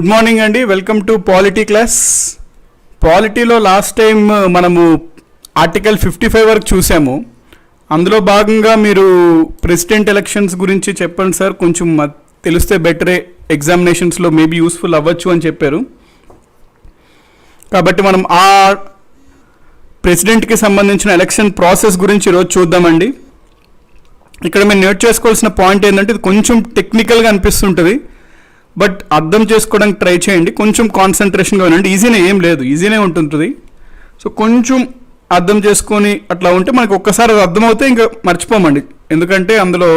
Good morning అండి, welcome to polity class. పాలిటీలో last time మనము ఆర్టికల్ 55 వరకు చూసాము. అందులో భాగంగా మీరు ప్రెసిడెంట్ ఎలక్షన్స్ గురించి చెప్పండి సార్, కొంచెం తెలిస్తే బెటరే, ఎగ్జామినేషన్స్లో మేబీ యూస్ఫుల్ అవ్వచ్చు అని చెప్పారు. కాబట్టి మనం ఆ ప్రెసిడెంట్కి సంబంధించిన ఎలక్షన్ ప్రాసెస్ గురించి ఈరోజు చూద్దామండి. ఇక్కడ మీరు నోట్ చేసుకోవాల్సిన పాయింట్ ఏంటంటే, ఇది కొంచెం టెక్నికల్గా అనిపిస్తుంటుంది, బట్ అర్థం చేసుకోవడానికి ట్రై చేయండి. కొంచెం కాన్సన్ట్రేషన్గా వినండి. ఈజీనే, ఏం లేదు, ఈజీనే ఉంటుంటుంది. సో కొంచెం అర్థం చేసుకొని అట్లా ఉంటే మనకు ఒక్కసారి అర్థమవుతే ఇంకా మర్చిపోమండి. ఎందుకంటే అందులో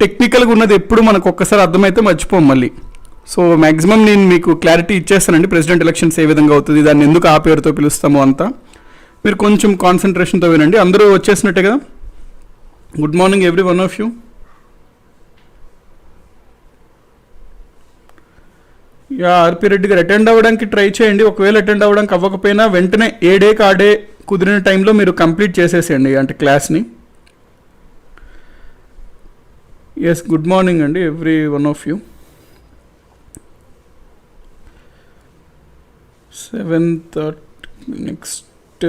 టెక్నికల్గా ఉన్నది ఎప్పుడు మనకు ఒక్కసారి అర్థమైతే మర్చిపోం మళ్ళీ. సో మ్యాక్సిమం నేను మీకు క్లారిటీ ఇచ్చేస్తానండి, ప్రెసిడెంట్ ఎలక్షన్స్ ఏ విధంగా అవుతుంది, దాన్ని ఎందుకు ఆ పేరుతో పిలుస్తామో అంతా. మీరు కొంచెం కాన్సన్ట్రేషన్తో వినండి. అందరూ వచ్చేసినట్టే కదా. Good morning everyone of you. RP Reddy గారు అటెండ్ అవ్వడానికి ట్రై చేయండి. ఒకవేళ అటెండ్ అవ్వడానికి అవ్వకపోయినా వెంటనే ఏ డేకి ఆ డే కుదిరిన టైంలో మీరు కంప్లీట్ చేసేసేయండి అంటే క్లాస్ని. ఎస్, గుడ్ మార్నింగ్ అండి every one of you. 7:30 next.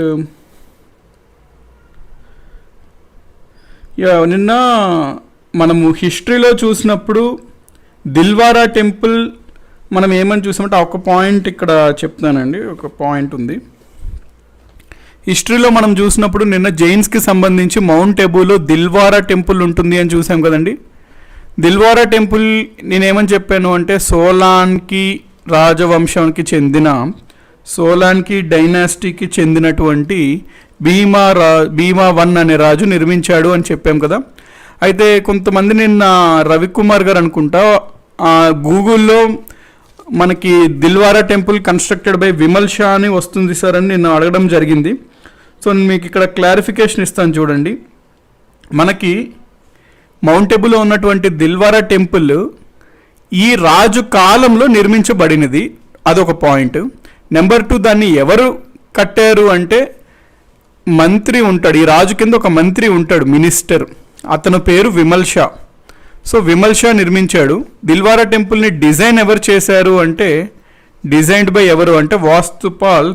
నిన్న మనము హిస్టరీలో చూసినప్పుడు దిల్వారా టెంపుల్ మనం ఏమని చూసామంటే, ఒక పాయింట్ ఇక్కడ చెప్తానండి, ఒక పాయింట్ ఉంది. హిస్టరీలో మనం చూసినప్పుడు నిన్న జైన్స్కి సంబంధించి మౌంట్ ఎబూలో దిల్వారా టెంపుల్ ఉంటుంది అని చూసాం కదండి. దిల్వారా టెంపుల్ నేనేమని చెప్పాను అంటే, సోలాన్కి రాజవంశానికి చెందిన, సోలాన్కి డైనాసిటీకి చెందినటువంటి భీమా 1 అనే రాజు నిర్మించాడు అని చెప్పాం కదా. అయితే కొంతమంది నిన్న రవికుమార్ గారు అనుకుంటా గూగుల్లో మనకి Dilwara temple constructed by Vimal Shah అని వస్తుంది సార్ అని నేను అడగడం జరిగింది. సో నేను మీకు ఇక్కడ క్లారిఫికేషన్ ఇస్తాను చూడండి. మనకి మౌంట్ ఎబూలో ఉన్నటువంటి దిల్వారా టెంపుల్ ఈ రాజు కాలంలో నిర్మించబడినది, అదొక పాయింట్. నెంబర్ 2, దాన్ని ఎవరు కట్టారు అంటే మంత్రి ఉంటాడు, ఈ రాజు కింద ఒక మంత్రి ఉంటాడు, మినిస్టర్, అతని పేరు విమల్ షా. సో విమల్ షా నిర్మించాడు. దిల్వారా టెంపుల్ని డిజైన్ ఎవరు చేశారు అంటే, డిజైన్డ్ బై ఎవరు అంటే వాస్తుపాల్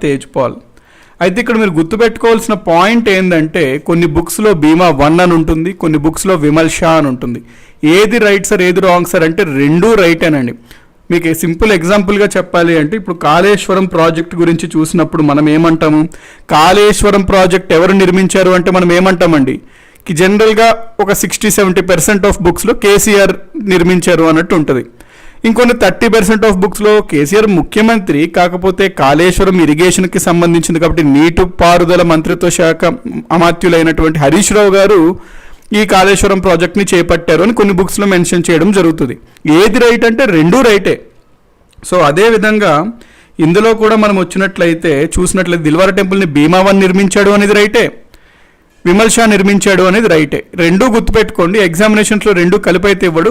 తేజ్పాల్. అయితే ఇక్కడ మీరు గుర్తుపెట్టుకోవాల్సిన పాయింట్ ఏంటంటే, కొన్ని బుక్స్లో భీమా 1 అని ఉంటుంది, కొన్ని బుక్స్లో విమల్ షా అని ఉంటుంది. ఏది రైట్ సార్ ఏది రాంగ్ సార్ అంటే రెండూ రైటేనండి. మీకు సింపుల్ ఎగ్జాంపుల్గా చెప్పాలి అంటే, ఇప్పుడు కాళేశ్వరం ప్రాజెక్ట్ గురించి చూసినప్పుడు మనం ఏమంటాము, కాళేశ్వరం ప్రాజెక్ట్ ఎవరు నిర్మించారు అంటే మనం ఏమంటామండి, జనరల్గా ఒక 60-70% ఆఫ్ బుక్స్లో కేసీఆర్ నిర్మించారు అన్నట్టు ఉంటుంది. ఇంకొన్ని 30% ఆఫ్ బుక్స్లో కేసీఆర్ ముఖ్యమంత్రి, కాకపోతే కాళేశ్వరం ఇరిగేషన్కి సంబంధించింది కాబట్టి నీటిపారుదల మంత్రిత్వ శాఖ అమాత్యులైనటువంటి హరీష్ రావు గారు ఈ కాళేశ్వరం ప్రాజెక్ట్ని చేపట్టారు అని కొన్ని బుక్స్లో మెన్షన్ చేయడం జరుగుతుంది. ఏది రైట్ అంటే రెండూ రైటే. సో అదేవిధంగా ఇందులో కూడా మనం వచ్చినట్లయితే చూసినట్లయితే దిల్వారా టెంపుల్ని భీమా 1 నిర్మించాడు అనేది రైటే, విమల్ షా నిర్మించాడు అనేది రైటే. రెండూ గుర్తుపెట్టుకోండి. ఎగ్జామినేషన్స్లో రెండు కలిపైతే ఇవ్వడు,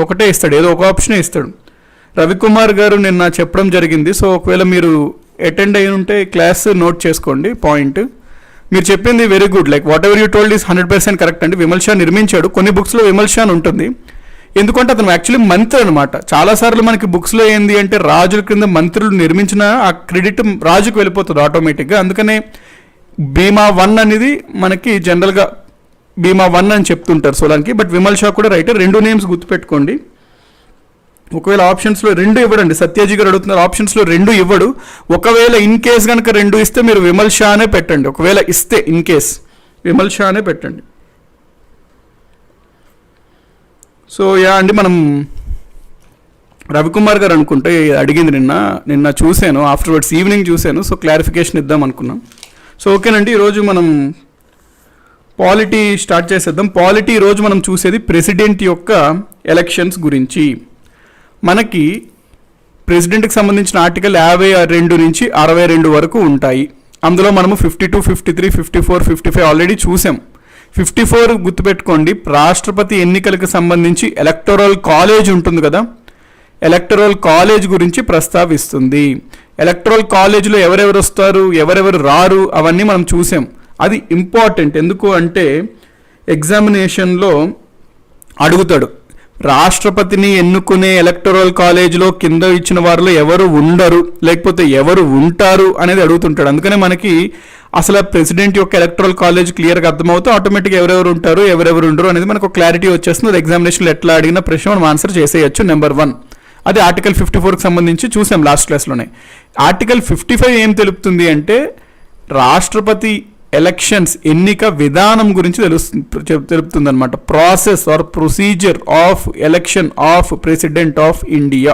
ఒకటే ఇస్తాడు, ఏదో ఒక ఆప్షనే ఇస్తాడు. రవికుమార్ గారు నిన్న చెప్పడం జరిగింది. సో ఒకవేళ మీరు అటెండ్ అయి ఉంటే క్లాస్ నోట్ చేసుకోండి పాయింట్. మీరు చెప్పింది very good, like what ever you told is 100% correct అండి. విమల్ షా నిర్మించాడు, కొన్ని బుక్స్లో విమల్ షా అని ఉంటుంది, ఎందుకంటే అతను యాక్చువల్లీ మంత్రి అనమాట. చాలాసార్లు మనకి బుక్స్లో ఏంది అంటే రాజుల క్రింద మంత్రులు నిర్మించిన ఆ క్రెడిట్ రాజుకు వెళ్ళిపోతుంది ఆటోమేటిక్గా. అందుకనే భీమా 1 అనేది మనకి జనరల్గా భీమా 1 అని చెప్తుంటారు సోలాన్కి, బట్ విమల్ షా కూడా రైట్. రెండు నేమ్స్ గుర్తుపెట్టుకోండి. ఒకవేళ ఆప్షన్స్లో రెండు ఇవ్వడండి, సత్యాజీ గారు అడుగుతున్నారు, ఆప్షన్స్లో రెండు ఇవ్వడు. ఒకవేళ ఇన్ కేస్ కనుక రెండు ఇస్తే మీరు విమల్ షా అనే పెట్టండి. ఒకవేళ ఇస్తే ఇన్ కేస్ విమల్ షా అనే పెట్టండి. సో అండి, మనం రవికుమార్ గారు అనుకుంటే అడిగింది నిన్న చూశాను, ఆఫ్టర్వర్డ్స్ ఈవినింగ్ చూశాను. సో క్లారిఫికేషన్ ఇద్దాం అనుకున్నాం. సో ఓకేనండి, ఈరోజు మనం పాలిటీ స్టార్ట్ చేసేద్దాం. పాలిటీ ఈరోజు మనం చూసేది ప్రెసిడెంట్ యొక్క ఎలక్షన్స్ గురించి. మనకి ప్రెసిడెంట్కి సంబంధించిన ఆర్టికల్ 52 నుంచి 62 వరకు ఉంటాయి. అందులో మనము 52, 53, 54, 55 ఆల్రెడీ చూసాం. 54 గుర్తుపెట్టుకోండి, రాష్ట్రపతి ఎన్నికలకు సంబంధించి ఎలక్టోరల్ కాలేజ్ ఉంటుంది కదా, ఎలక్టోరల్ కాలేజ్ గురించి ప్రస్తావిస్తుంది. ఎలక్టోరల్ కాలేజ్లో ఎవరెవరు వస్తారు, ఎవరెవరు రారు, అవన్నీ మనం చూసాం. అది ఇంపార్టెంట్. ఎందుకు అంటే ఎగ్జామినేషన్లో అడుగుతాడు, రాష్ట్రపతిని ఎన్నుకునే ఎలక్టోరల్ కాలేజ్లో కింద ఇచ్చిన వారిలో ఎవరు ఉండరు, లేకపోతే ఎవరు ఉంటారు అనేది అడుగుతుంటాడు. అందుకనే మనకి అసలు ప్రెసిడెంట్ యొక్క ఎలక్టోరల్ కాలేజ్ క్లియర్గా అర్థమవుతూ ఆటోమేటిక్గా ఎవరెవరు ఉంటారు ఎవరెవరు ఉండరు అనేది మనకు క్లారిటీ వచ్చేస్తుంది. అది ఎగ్జామినేషన్లో ఎట్లా అడిగిన ప్రశ్న మనం ఆన్సర్ చేసేయచ్చు. నెంబర్ 1 అది ఆర్టికల్ 54కి సంబంధించి చూసాం లాస్ట్ క్లాస్లోనే. ఆర్టికల్ 55 ఏం తెలుపుతుంది అంటే రాష్ట్రపతి ఎలక్షన్స్ ఎన్నిక విధానం గురించి తెలుపుతుంది అనమాట. Process or procedure of election of president of India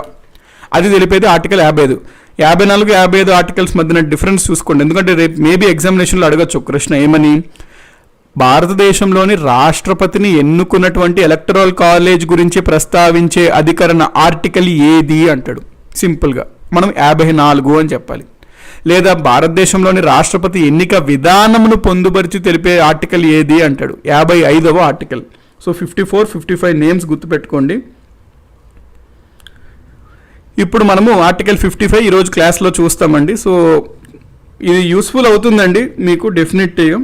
అది తెలిపేది ఆర్టికల్ 55. 54, 55 ఆర్టికల్స్ మధ్యన డిఫరెన్స్ చూసుకోండి. ఎందుకంటే రేపు మేబీ ఎగ్జామినేషన్లో అడగచ్చు ప్రశ్న ఏమని, భారతదేశంలోని రాష్ట్రపతిని ఎన్నుకున్నటువంటి ఎలక్టరల్ కాలేజ్ గురించి ప్రస్తావించే అధికరణ ఆర్టికల్ ఏది అంటాడు. సింపుల్గా మనం 54 అని చెప్పాలి. లేదా భారతదేశంలోని రాష్ట్రపతి ఎన్నిక విధానమును పొందుపరిచి తెలిపే ఆర్టికల్ ఏది అంటాడు. 55వ ఆర్టికల్. సో 54, 55 నేమ్స్ గుర్తుపెట్టుకోండి. ఇప్పుడు మనము ఆర్టికల్ 55 ఈరోజు క్లాస్లో చూస్తామండి. సో ఇది యూస్ఫుల్ అవుతుందండి మీకు డెఫినెట్గా.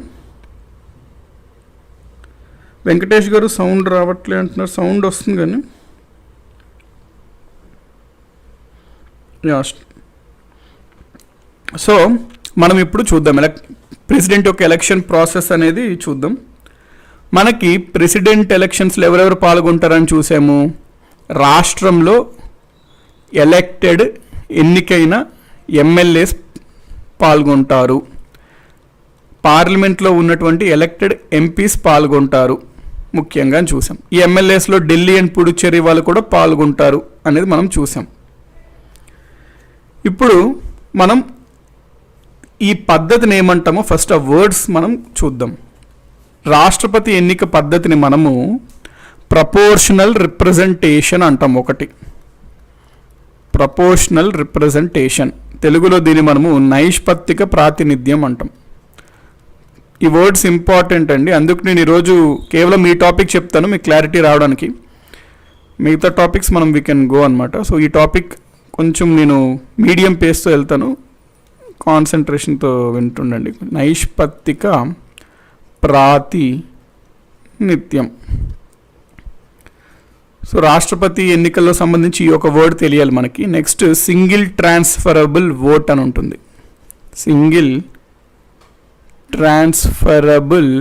వెంకటేష్ గారు సౌండ్ రావట్లే అంటున్నారు. సౌండ్ వస్తుంది కానీ సో మనం ఇప్పుడు చూద్దాం ప్రెసిడెంట్ యొక్క ఎలక్షన్ ప్రాసెస్ అనేది చూద్దాం. మనకి ప్రెసిడెంట్ ఎలక్షన్స్లో ఎవరెవరు పాల్గొంటారని చూసాము. రాష్ట్రంలో ఎలక్టెడ్ ఎన్నికైన ఎమ్మెల్యేస్ పాల్గొంటారు. పార్లమెంట్లో ఉన్నటువంటి ఎలక్టెడ్ ఎంపీస్ పాల్గొంటారు ముఖ్యంగా చూసాం. ఈ ఎమ్మెల్యేస్లో ఢిల్లీ అండ్ పుదుచ్చేరి వాళ్ళు కూడా పాల్గొంటారు అనేది మనం చూసాం. ఇప్పుడు మనం ఈ పద్ధతిని ఏమంటామో ఫస్ట్ ఆ వర్డ్స్ మనం చూద్దాం. రాష్ట్రపతి ఎన్నిక పద్ధతిని మనము ప్రపోర్షనల్ రిప్రజెంటేషన్ అంటాం. ఒకటి ప్రపోర్షనల్ రిప్రజెంటేషన్, తెలుగులో దీన్ని మనము నైష్పత్తిక ప్రాతినిధ్యం అంటాం. ఈ వర్డ్స్ ఇంపార్టెంట్ అండి. అందుకు నేను ఈరోజు కేవలం ఈ టాపిక్ చెప్తాను మీకు క్లారిటీ రావడానికి. మిగతా టాపిక్స్ మనం వీ కెన్ గో అనమాట. సో ఈ టాపిక్ కొంచెం నేను మీడియం పేస్తో వెళ్తాను, కాన్సన్ట్రేషన్తో వింటుండండి. నైష్పత్తిక ప్రాతినిధ్యం. సో రాష్ట్రపతి ఎన్నికల్లో సంబంధించి ఈ ఒక వర్డ్ తెలియాలి మనకి. నెక్స్ట్ సింగిల్ ట్రాన్స్ఫరబుల్ ఓట్ అని ఉంటుంది. సింగిల్ ట్రాన్స్ఫరబుల్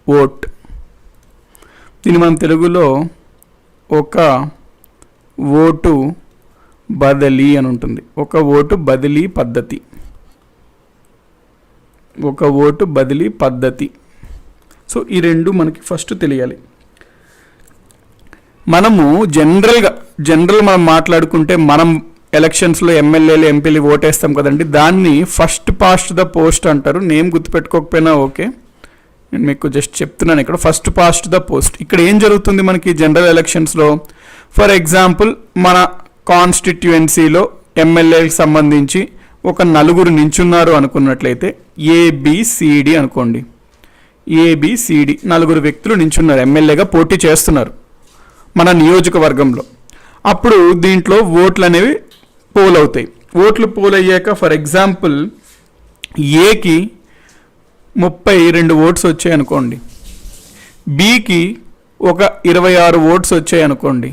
ఓట్, దీన్ని మనం తెలుగులో ఒక ఓటు బదిలీ అని ఉంటుంది. ఒక ఓటు బదిలీ పద్ధతి, ఒక ఓటు బదిలీ పద్ధతి. సో ఈ రెండు మనకి ఫస్ట్ తెలియాలి. మనము జనరల్ మనం మాట్లాడుకుంటే మనం ఎలక్షన్స్లో ఎమ్మెల్యేలు ఎంపీలు ఓటేస్తాం కదండి, దాన్ని ఫస్ట్ పాస్ట్ ద పోస్ట్ అంటారు. నేమ్ గుర్తుపెట్టుకోకపోయినా ఓకే, నేను మీకు జస్ట్ చెప్తున్నాను. ఇక్కడ ఫస్ట్ పాస్ట్ ద పోస్ట్. ఇక్కడ ఏం జరుగుతుంది మనకి జనరల్ ఎలక్షన్స్లో? ఫర్ ఎగ్జాంపుల్ మన కాన్స్టిట్యుయెన్సీలో ఎమ్మెల్యేకి సంబంధించి ఒక 4 నించున్నారు అనుకున్నట్లయితే ఏబిసిడి అనుకోండి. ఏబిసిడి 4 వ్యక్తులు నించున్నారు, ఎమ్మెల్యేగా పోటీ చేస్తున్నారు మన నియోజకవర్గంలో. అప్పుడు దీంట్లో ఓట్లు అనేవి పోల్ అవుతాయి. ఓట్లు పోల్ అయ్యాక ఫర్ ఎగ్జాంపుల్ ఏకి 32 ఓట్స్ వచ్చాయి అనుకోండి, బికి ఒక 26 ఓట్స్ వచ్చాయి అనుకోండి.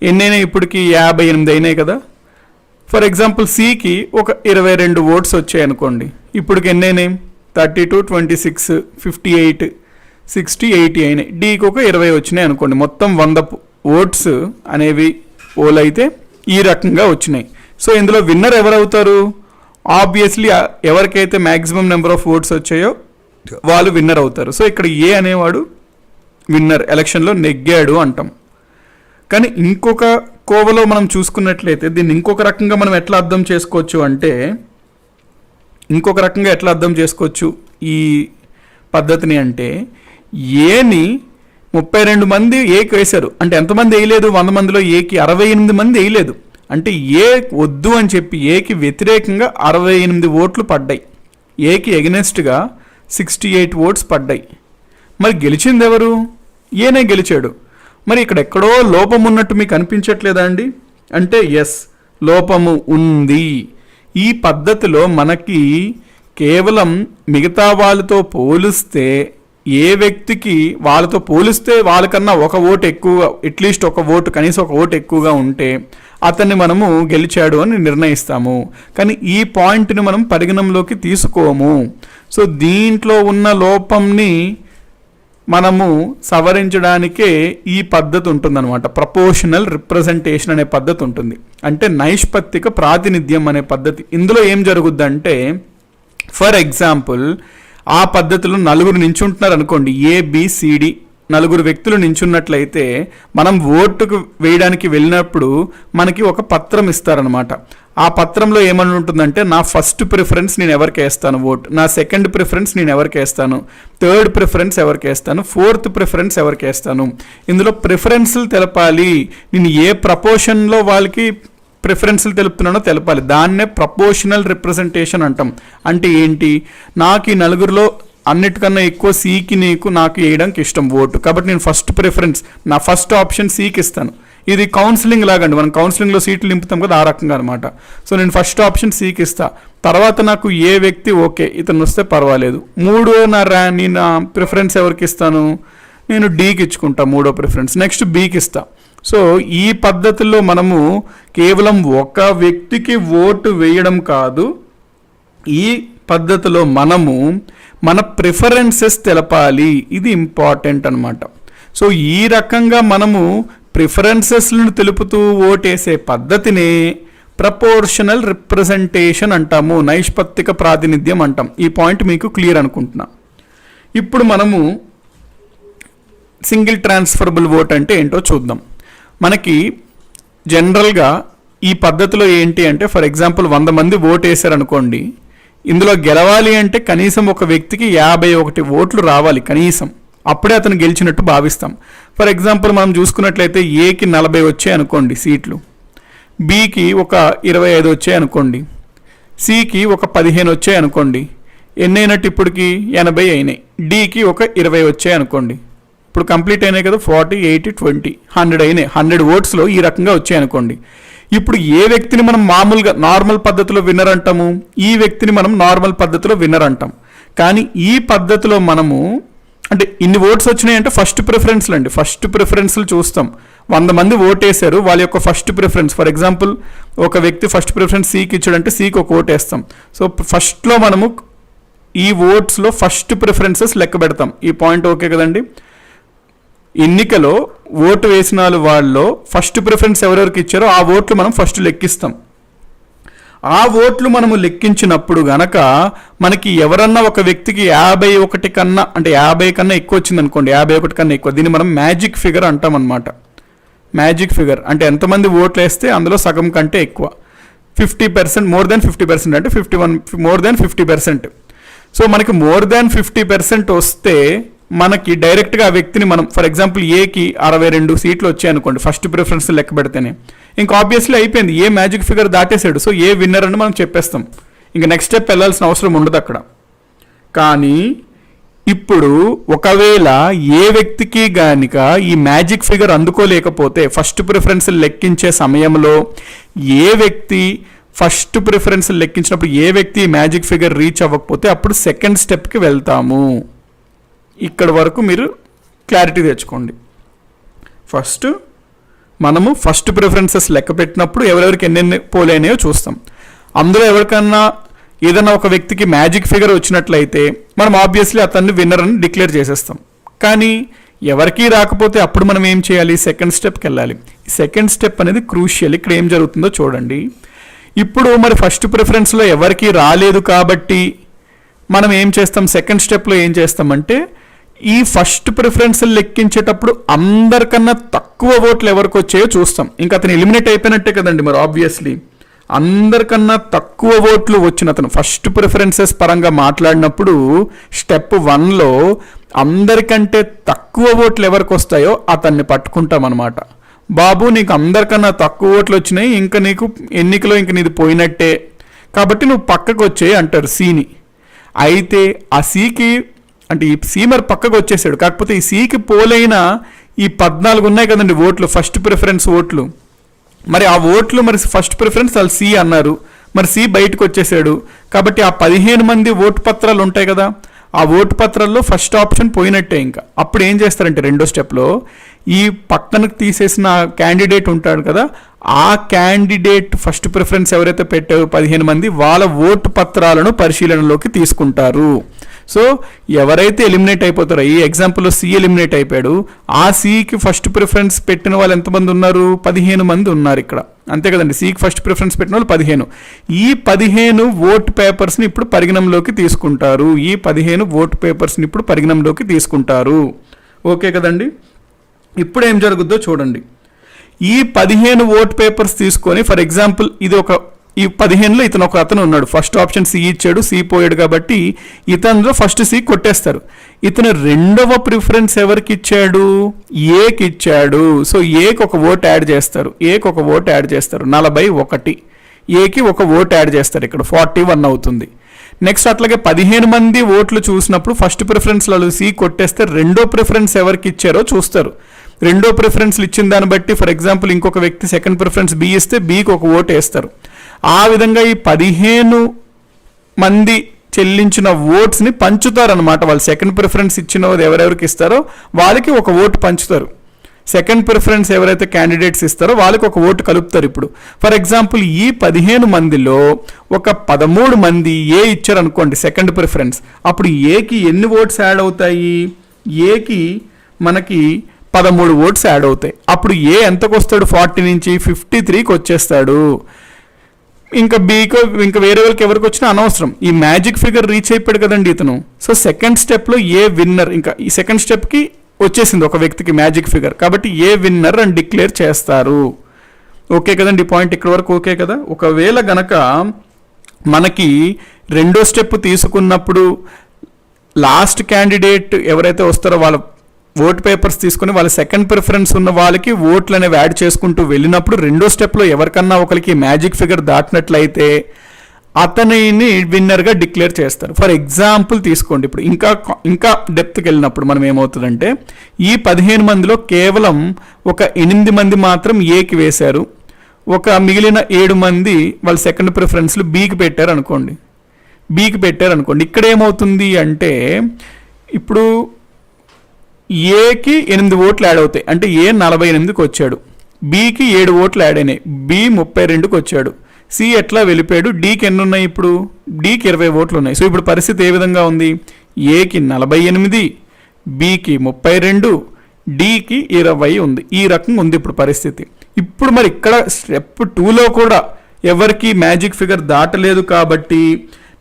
ఎన్నైనా ఇప్పటికి 58 అయినాయి కదా. ఫర్ ఎగ్జాంపుల్ సికి ఒక 22 ఓట్స్ వచ్చాయి అనుకోండి, ఇప్పటికి ఎన్నైనాయి 32, 26, 58, 60, 80 అయినాయి. డీకి ఒక 20 వచ్చినాయి అనుకోండి. మొత్తం 100 ఓట్స్ అనేవి పోల్ అయితే ఈ రకంగా వచ్చినాయి. సో ఇందులో విన్నర్ ఎవరవుతారు? ఆబ్వియస్లీ ఎవరికైతే మ్యాక్సిమం నెంబర్ ఆఫ్ ఓట్స్ వచ్చాయో వాళ్ళు విన్నర్ అవుతారు. సో ఇక్కడ ఏ అనేవాడు విన్నర్, ఎలక్షన్లో నెగ్గాడు అంటాం. కానీ ఇంకొక కోవలో మనం చూసుకున్నట్లయితే దీన్ని ఇంకొక రకంగా మనం ఎట్లా అర్థం చేసుకోవచ్చు అంటే, ఈ పద్ధతిని అంటే ఏని 32 మంది ఏకి వేశారు అంటే ఎంతమంది వేయలేదు? 100 మందిలో ఏకి 68 మంది వేయలేదు. అంటే ఏ వద్దు అని చెప్పి ఏకి వ్యతిరేకంగా 68 ఓట్లు పడ్డాయి. ఏకి ఎగనెస్ట్గా 68 ఓట్స్ పడ్డాయి. మరి గెలిచింది ఎవరు? ఏనే గెలిచాడు. మరి ఇక్కడ ఎక్కడో లోపం ఉన్నట్టు మీకు అనిపించట్లేదా అండి? అంటే ఎస్, లోపము ఉంది. ఈ పద్ధతిలో మనకి కేవలం మిగతా వాళ్ళతో పోలిస్తే ఏ వ్యక్తికి వాళ్ళతో పోలిస్తే వాళ్ళకన్నా ఒక ఓటు ఎక్కువగా, అట్లీస్ట్ ఒక ఓటు, కనీసం ఒక ఓటు ఎక్కువగా ఉంటే అతన్ని మనము గెలిచాడు అని నిర్ణయిస్తాము. కానీ ఈ పాయింట్ని మనం పరిగణంలోకి తీసుకోము. సో దీంట్లో ఉన్న లోపంని మనము సవరించడానికే ఈ పద్ధతి ఉంటుందన్నమాట. ప్రపోర్షనల్ రిప్రజెంటేషన్ అనే పద్ధతి ఉంటుంది, అంటే నైష్పత్తిక ప్రాతినిధ్యం అనే పద్ధతి. ఇందులో ఏం జరుగుద్దంటే, ఫర్ ఎగ్జాంపుల్ ఆ పద్ధతిలో నలుగురు నించుంటున్నారు అనుకోండి, ఏబిసిడి నలుగురు వ్యక్తులు నించున్నట్లయితే మనం ఓటుకు వేయడానికి వెళ్ళినప్పుడు మనకి ఒక పత్రం ఇస్తారనమాట. ఆ పత్రంలో ఏమని ఉంటుందంటే, నా ఫస్ట్ ప్రిఫరెన్స్ నేను ఎవరికి వేస్తాను ఓట్, నా సెకండ్ ప్రిఫరెన్స్ నేను ఎవరికి వేస్తాను, థర్డ్ ప్రిఫరెన్స్ ఎవరికి వేస్తాను, ఫోర్త్ ప్రిఫరెన్స్ ఎవరికి వేస్తాను. ఇందులో ప్రిఫరెన్స్లు తెలపాలి, నేను ఏ ప్రపోర్షన్లో వాళ్ళకి ప్రిఫరెన్స్లు తెలుపుతున్నానో తెలపాలి. దాన్నే ప్రపోర్షనల్ రిప్రజెంటేషన్ అంటాం. అంటే ఏంటి, నాకు ఈ నలుగురిలో అన్నిటికన్నా ఎక్కువ సికి నాకు వేయడానికి ఇష్టం ఓటు, కాబట్టి నేను ఫస్ట్ ప్రిఫరెన్స్, నా ఫస్ట్ ఆప్షన్ సికి ఇస్తాను. ఇది కౌన్సిలింగ్ లాగండి, మనం కౌన్సిలింగ్లో సీట్లు నింపుతాం కదా, ఆ రకంగా అనమాట. సో నేను ఫస్ట్ ఆప్షన్ సికి ఇస్తా, తర్వాత నాకు ఏ వ్యక్తి ఓకే ఇతను వస్తే పర్వాలేదు, నేను నా ప్రిఫరెన్స్ ఎవరికి ఇస్తాను, నేను డీకి ఇచ్చుకుంటా మూడో ప్రిఫరెన్స్, నెక్స్ట్ బీకి ఇస్తా. సో ఈ పద్ధతుల్లో మనము కేవలం ఒక వ్యక్తికి ఓటు వేయడం కాదు, ఈ పద్ధతిలో మనము మన ప్రిఫరెన్సెస్ తెలపాలి. ఇది ఇంపార్టెంట్ అనమాట. సో ఈ రకంగా మనము ప్రిఫరెన్సెస్లను తెలుపుతూ ఓటేసే పద్ధతినే ప్రపోర్షనల్ రిప్రజెంటేషన్ అంటాము, నైష్పత్తిక ప్రాతినిధ్యం అంటాం. ఈ పాయింట్ మీకు క్లియర్ అనుకుంటున్నా. ఇప్పుడు మనము సింగిల్ ట్రాన్స్ఫరబుల్ ఓట్ అంటే ఏంటో చూద్దాం. మనకి జనరల్గా ఈ పద్ధతిలో ఏంటి అంటే, ఫర్ ఎగ్జాంపుల్ 100 మంది ఓటు వేశారనుకోండి, ఇందులో గెలవాలి అంటే కనీసం ఒక వ్యక్తికి 51 ఓట్లు రావాలి కనీసం, అప్పుడే అతను గెలిచినట్టు భావిస్తాం. ఫర్ ఎగ్జాంపుల్ మనం చూసుకున్నట్లయితే ఏకి 40 వచ్చాయి అనుకోండి సీట్లు, బికి ఒక 25 వచ్చాయి అనుకోండి, సికి ఒక 15 వచ్చాయి అనుకోండి, ఎన్ని అయినట్టు ఇప్పటికి 80 అయినాయి. డికి ఒక 20 వచ్చాయి అనుకోండి, ఇప్పుడు కంప్లీట్ అయినాయి కదా, 40, 80, 20, 100 అయినాయి. 100 ఓట్స్లో ఈ రకంగా వచ్చాయి అనుకోండి. ఇప్పుడు ఏ వ్యక్తిని మనం మామూలుగా నార్మల్ పద్ధతిలో విన్నర్ అంటాము, ఈ వ్యక్తిని మనం నార్మల్ పద్ధతిలో విన్నర్ అంటాం. కానీ ఈ పద్ధతిలో మనము అంటే ఇన్ని ఓట్స్ వచ్చినాయంటే ఫస్ట్ ప్రిఫరెన్స్లు అండి, ఫస్ట్ ప్రిఫరెన్స్లు చూస్తాం. 100 మంది ఓటేశారు, వాళ్ళ యొక్క ఫస్ట్ ప్రిఫరెన్స్, ఫర్ ఎగ్జాంపుల్ ఒక వ్యక్తి ఫస్ట్ ప్రిఫరెన్స్ సికి ఇచ్చాడంటే సికి ఒక ఓటు వేస్తాం. సో ఫస్ట్లో మనము ఈ ఓట్స్లో ఫస్ట్ ప్రిఫరెన్సెస్ లెక్క పెడతాం. ఈ పాయింట్ ఓకే కదండి. ఎన్నికలో ఓటు వేసిన వాళ్ళలో ఫస్ట్ ప్రిఫరెన్స్ ఎవరెవరికి ఇచ్చారో ఆ ఓట్లు మనం ఫస్ట్ లెక్కిస్తాం. ఆ ఓట్లు మనము లెక్కించినప్పుడు గనక మనకి ఎవరన్నా ఒక వ్యక్తికి 51 కన్నా, అంటే 50 కన్నా ఎక్కువ వచ్చింది అనుకోండి, 51 కన్నా ఎక్కువ, దీన్ని మనం మ్యాజిక్ ఫిగర్ అంటాం అనమాట. మ్యాజిక్ ఫిగర్ అంటే ఎంతమంది ఓట్లు వేస్తే అందులో సగం కంటే ఎక్కువ, 50%, మోర్ దాన్ 50%, అంటే 51, మోర్ దాన్ 50%. సో మనకి మోర్ దాన్ 50% వస్తే మనకి డైరెక్ట్గా ఆ వ్యక్తిని మనం, ఫర్ ఎగ్జాంపుల్ ఏకి 62 సీట్లు వచ్చాయి అనుకోండి ఫస్ట్ ప్రిఫరెన్స్ లెక్క పెడితేనే, ఇంకా ఆబ్వియస్లీ అయిపోయింది, ఏ మ్యాజిక్ ఫిగర్ దాటేసాడు. సో ఏ విన్నర్ అని మనం చెప్పేస్తాం, ఇంకా నెక్స్ట్ స్టెప్ వెళ్ళాల్సిన అవసరం ఉండదు అక్కడ. కానీ ఇప్పుడు ఒకవేళ ఏ వ్యక్తికి గనుక ఈ మ్యాజిక్ ఫిగర్ అందుకోలేకపోతే, ఫస్ట్ ప్రిఫరెన్స్ లెక్కించే సమయంలో ఏ వ్యక్తి ఫస్ట్ ప్రిఫరెన్స్ లెక్కించినప్పుడు ఏ వ్యక్తి మ్యాజిక్ ఫిగర్ రీచ్ అవ్వకపోతే అప్పుడు సెకండ్ స్టెప్కి వెళ్తాము. ఇక్కడ వరకు మీరు క్లారిటీ తెచ్చుకోండి. ఫస్ట్ మనము ఫస్ట్ ప్రిఫరెన్సెస్ లెక్క పెట్టినప్పుడు ఎవరెవరికి ఎన్నెన్ని పోలైనాయో చూస్తాం. అందులో ఎవరికన్నా ఏదైనా ఒక వ్యక్తికి మ్యాజిక్ ఫిగర్ వచ్చినట్లయితే మనం ఆబ్వియస్లీ అతన్ని విన్నర్ అని డిక్లేర్ చేసేస్తాం. కానీ ఎవరికీ రాకపోతే అప్పుడు మనం ఏం చేయాలి, సెకండ్ స్టెప్కి వెళ్ళాలి. ఈ సెకండ్ స్టెప్ అనేది క్రూషియల్. ఇక్కడ ఏం జరుగుతుందో చూడండి. ఇప్పుడు మరి ఫస్ట్ ప్రిఫరెన్స్లో ఎవరికి రాలేదు కాబట్టి మనం ఏం చేస్తాం, సెకండ్ స్టెప్లో ఏం చేస్తామంటే ఈ ఫస్ట్ ప్రిఫరెన్స్ లెక్కించేటప్పుడు అందరికన్నా తక్కువ ఓట్లు ఎవరికి వచ్చాయో చూస్తాం. ఇంకా అతను ఎలిమినేట్ అయిపోయినట్టే కదండి. మరి ఆబ్వియస్లీ అందరికన్నా తక్కువ ఓట్లు వచ్చిన అతను ఫస్ట్ ప్రిఫరెన్సెస్ పరంగా మాట్లాడినప్పుడు స్టెప్ 1లో అందరికంటే తక్కువ ఓట్లు ఎవరికి వస్తాయో అతన్ని పట్టుకుంటాం అనమాట. బాబు నీకు అందరికన్నా తక్కువ ఓట్లు వచ్చినాయి, ఇంకా నీకు ఎన్నికలో ఇంక నీది పోయినట్టే, కాబట్టి నువ్వు పక్కకు వచ్చేయి అంటారు సిని. అయితే ఆ సికి, అంటే ఈ సి మరి పక్కకు వచ్చేసాడు, కాకపోతే ఈ సికి పోలైన ఈ 14 ఉన్నాయి కదండి ఓట్లు, ఫస్ట్ ప్రిఫరెన్స్ ఓట్లు. మరి ఆ ఓట్లు మరి ఫస్ట్ ప్రిఫరెన్స్ వాళ్ళు సి అన్నారు, మరి సి బయటకు వచ్చేసాడు. కాబట్టి ఆ 15 మంది ఓటు పత్రాలు ఉంటాయి కదా, ఆ ఓటు పత్రాల్లో ఫస్ట్ ఆప్షన్ పోయినట్టే. ఇంకా అప్పుడు ఏం చేస్తారంటే రెండో స్టెప్లో ఈ పక్కనకు తీసేసిన క్యాండిడేట్ ఉంటాడు కదా, ఆ క్యాండిడేట్ ఫస్ట్ ప్రిఫరెన్స్ ఎవరైతే పెట్టారో 15 మంది వాళ్ళ ఓటు పత్రాలను పరిశీలనలోకి తీసుకుంటారు. సో ఎవరైతే ఎలిమినేట్ అయిపోతారో, ఈ ఎగ్జాంపుల్లో సి ఎలిమినేట్ అయిపోయాడు, ఆ సికి ఫస్ట్ ప్రిఫరెన్స్ పెట్టిన వాళ్ళు ఎంతమంది ఉన్నారు? 15 మంది ఉన్నారు ఇక్కడ, అంతే కదండి. సికి ఫస్ట్ ప్రిఫరెన్స్ పెట్టిన వాళ్ళు 15. ఈ 15 ఓట్ పేపర్స్ని ఇప్పుడు పరిగణంలోకి తీసుకుంటారు. ఈ 15 ఓట్ పేపర్స్ని ఇప్పుడు పరిగణంలోకి తీసుకుంటారు. ఓకే కదండి. ఇప్పుడు ఏం జరుగుద్దో చూడండి. ఈ 15 ఓట్ పేపర్స్ తీసుకొని, ఫర్ ఎగ్జాంపుల్ ఇది ఈ 15లో ఇతను అతను ఉన్నాడు, ఫస్ట్ ఆప్షన్ సి ఇచ్చాడు, సి పోయాడు కాబట్టి ఇతనిలో ఫస్ట్ సి కొట్టేస్తారు. ఇతను రెండవ ప్రిఫరెన్స్ ఎవరికి ఇచ్చాడు? ఏకి ఇచ్చాడు. సో ఏకి ఒక ఓట్ యాడ్ చేస్తారు, ఏకి ఒక ఓట్ యాడ్ చేస్తారు, 41. ఏకి ఒక ఓట్ యాడ్ చేస్తారు, ఇక్కడ 41 అవుతుంది. నెక్స్ట్ అట్లాగే 15 మంది ఓట్లు చూసినప్పుడు ఫస్ట్ ప్రిఫరెన్స్లలో సి కొట్టేస్తే రెండో ప్రిఫరెన్స్ ఎవరికి ఇచ్చారో చూస్తారు. రెండో ప్రిఫరెన్స్లు ఇచ్చిన దాన్ని బట్టి ఫర్ ఎగ్జాంపుల్ ఇంకొక వ్యక్తి సెకండ్ ప్రిఫరెన్స్ బి ఇస్తే బికి ఒక ఓటు వేస్తారు. ఆ విధంగా ఈ 15 మంది చెల్లించిన ఓట్స్ని పంచుతారనమాట. వాళ్ళు సెకండ్ ప్రిఫరెన్స్ ఇచ్చిన ఎవరెవరికి ఇస్తారో వాళ్ళకి ఒక ఓటు పంచుతారు. సెకండ్ ప్రిఫరెన్స్ ఎవరైతే క్యాండిడేట్స్ ఇస్తారో వాళ్ళకి ఒక ఓటు కలుపుతారు. ఇప్పుడు ఫర్ ఎగ్జాంపుల్ ఈ 15 మందిలో ఒక 13 మంది ఏ ఇచ్చారు అనుకోండి సెకండ్ ప్రిఫరెన్స్, అప్పుడు ఏకి ఎన్ని ఓట్స్ యాడ్ అవుతాయి? ఏకి మనకి 13 ఓట్స్ యాడ్ అవుతాయి. అప్పుడు ఏ ఎంతకు వస్తాడు? 40 నుంచి 53కి వచ్చేస్తాడు. ఇంకా బీకో ఇంకా వేరే వాళ్ళకి ఎవరికి వచ్చినా అనవసరం, ఈ మ్యాజిక్ ఫిగర్ రీచ్ అయిపోయాడు కదండి ఇతను. సో సెకండ్ స్టెప్లో ఏ విన్నర్, ఇంకా ఈ సెకండ్ స్టెప్కి వచ్చేసింది ఒక వ్యక్తికి మ్యాజిక్ ఫిగర్, కాబట్టి ఏ విన్నర్ అని డిక్లేర్ చేస్తారు. ఓకే కదండి, ఈ పాయింట్ ఇక్కడ వరకు ఓకే కదా. ఒకవేళ గనక మనకి రెండో స్టెప్ తీసుకున్నప్పుడు లాస్ట్ క్యాండిడేట్ ఎవరైతే వస్తారో వాళ్ళ ఓట్ పేపర్స్ తీసుకుని వాళ్ళ సెకండ్ ప్రిఫరెన్స్ ఉన్న వాళ్ళకి ఓట్లు అనేవి యాడ్ చేసుకుంటూ వెళ్ళినప్పుడు రెండో స్టెప్లో ఎవరికన్నా ఒకరికి మ్యాజిక్ ఫిగర్ దాటినట్లయితే అతనిని విన్నర్గా డిక్లేర్ చేస్తారు. ఫర్ ఎగ్జాంపుల్ తీసుకోండి, ఇప్పుడు ఇంకా డెప్త్కి వెళ్ళినప్పుడు మనం ఏమవుతుందంటే ఈ 15 మందిలో కేవలం ఒక 8 మంది మాత్రం ఏకి వేశారు, ఒక మిగిలిన 7 మంది వాళ్ళ సెకండ్ ప్రిఫరెన్స్లు బీకి పెట్టారు అనుకోండి. ఇక్కడ ఏమవుతుంది అంటే ఇప్పుడు ఏకి 8 ఓట్లు యాడ్ అవుతాయి, అంటే ఏ 48కి వచ్చాడు, బికి 7 ఓట్లు యాడ్ అయినాయి, బి 32కి వచ్చాడు, సి ఎట్లా వెళ్ళిపోయాడు, డీకి ఎన్ని ఉన్నాయి? ఇప్పుడు డీకి 20 ఓట్లు ఉన్నాయి. సో ఇప్పుడు పరిస్థితి ఏ విధంగా ఉంది? ఏకి 48, బికి 32, డీకి 20 ఉంది. ఈ రకంగా ఉంది ఇప్పుడు పరిస్థితి. ఇప్పుడు మరి ఇక్కడ స్టెప్ 2లో కూడా ఎవరికి మ్యాజిక్ ఫిగర్ దాటలేదు కాబట్టి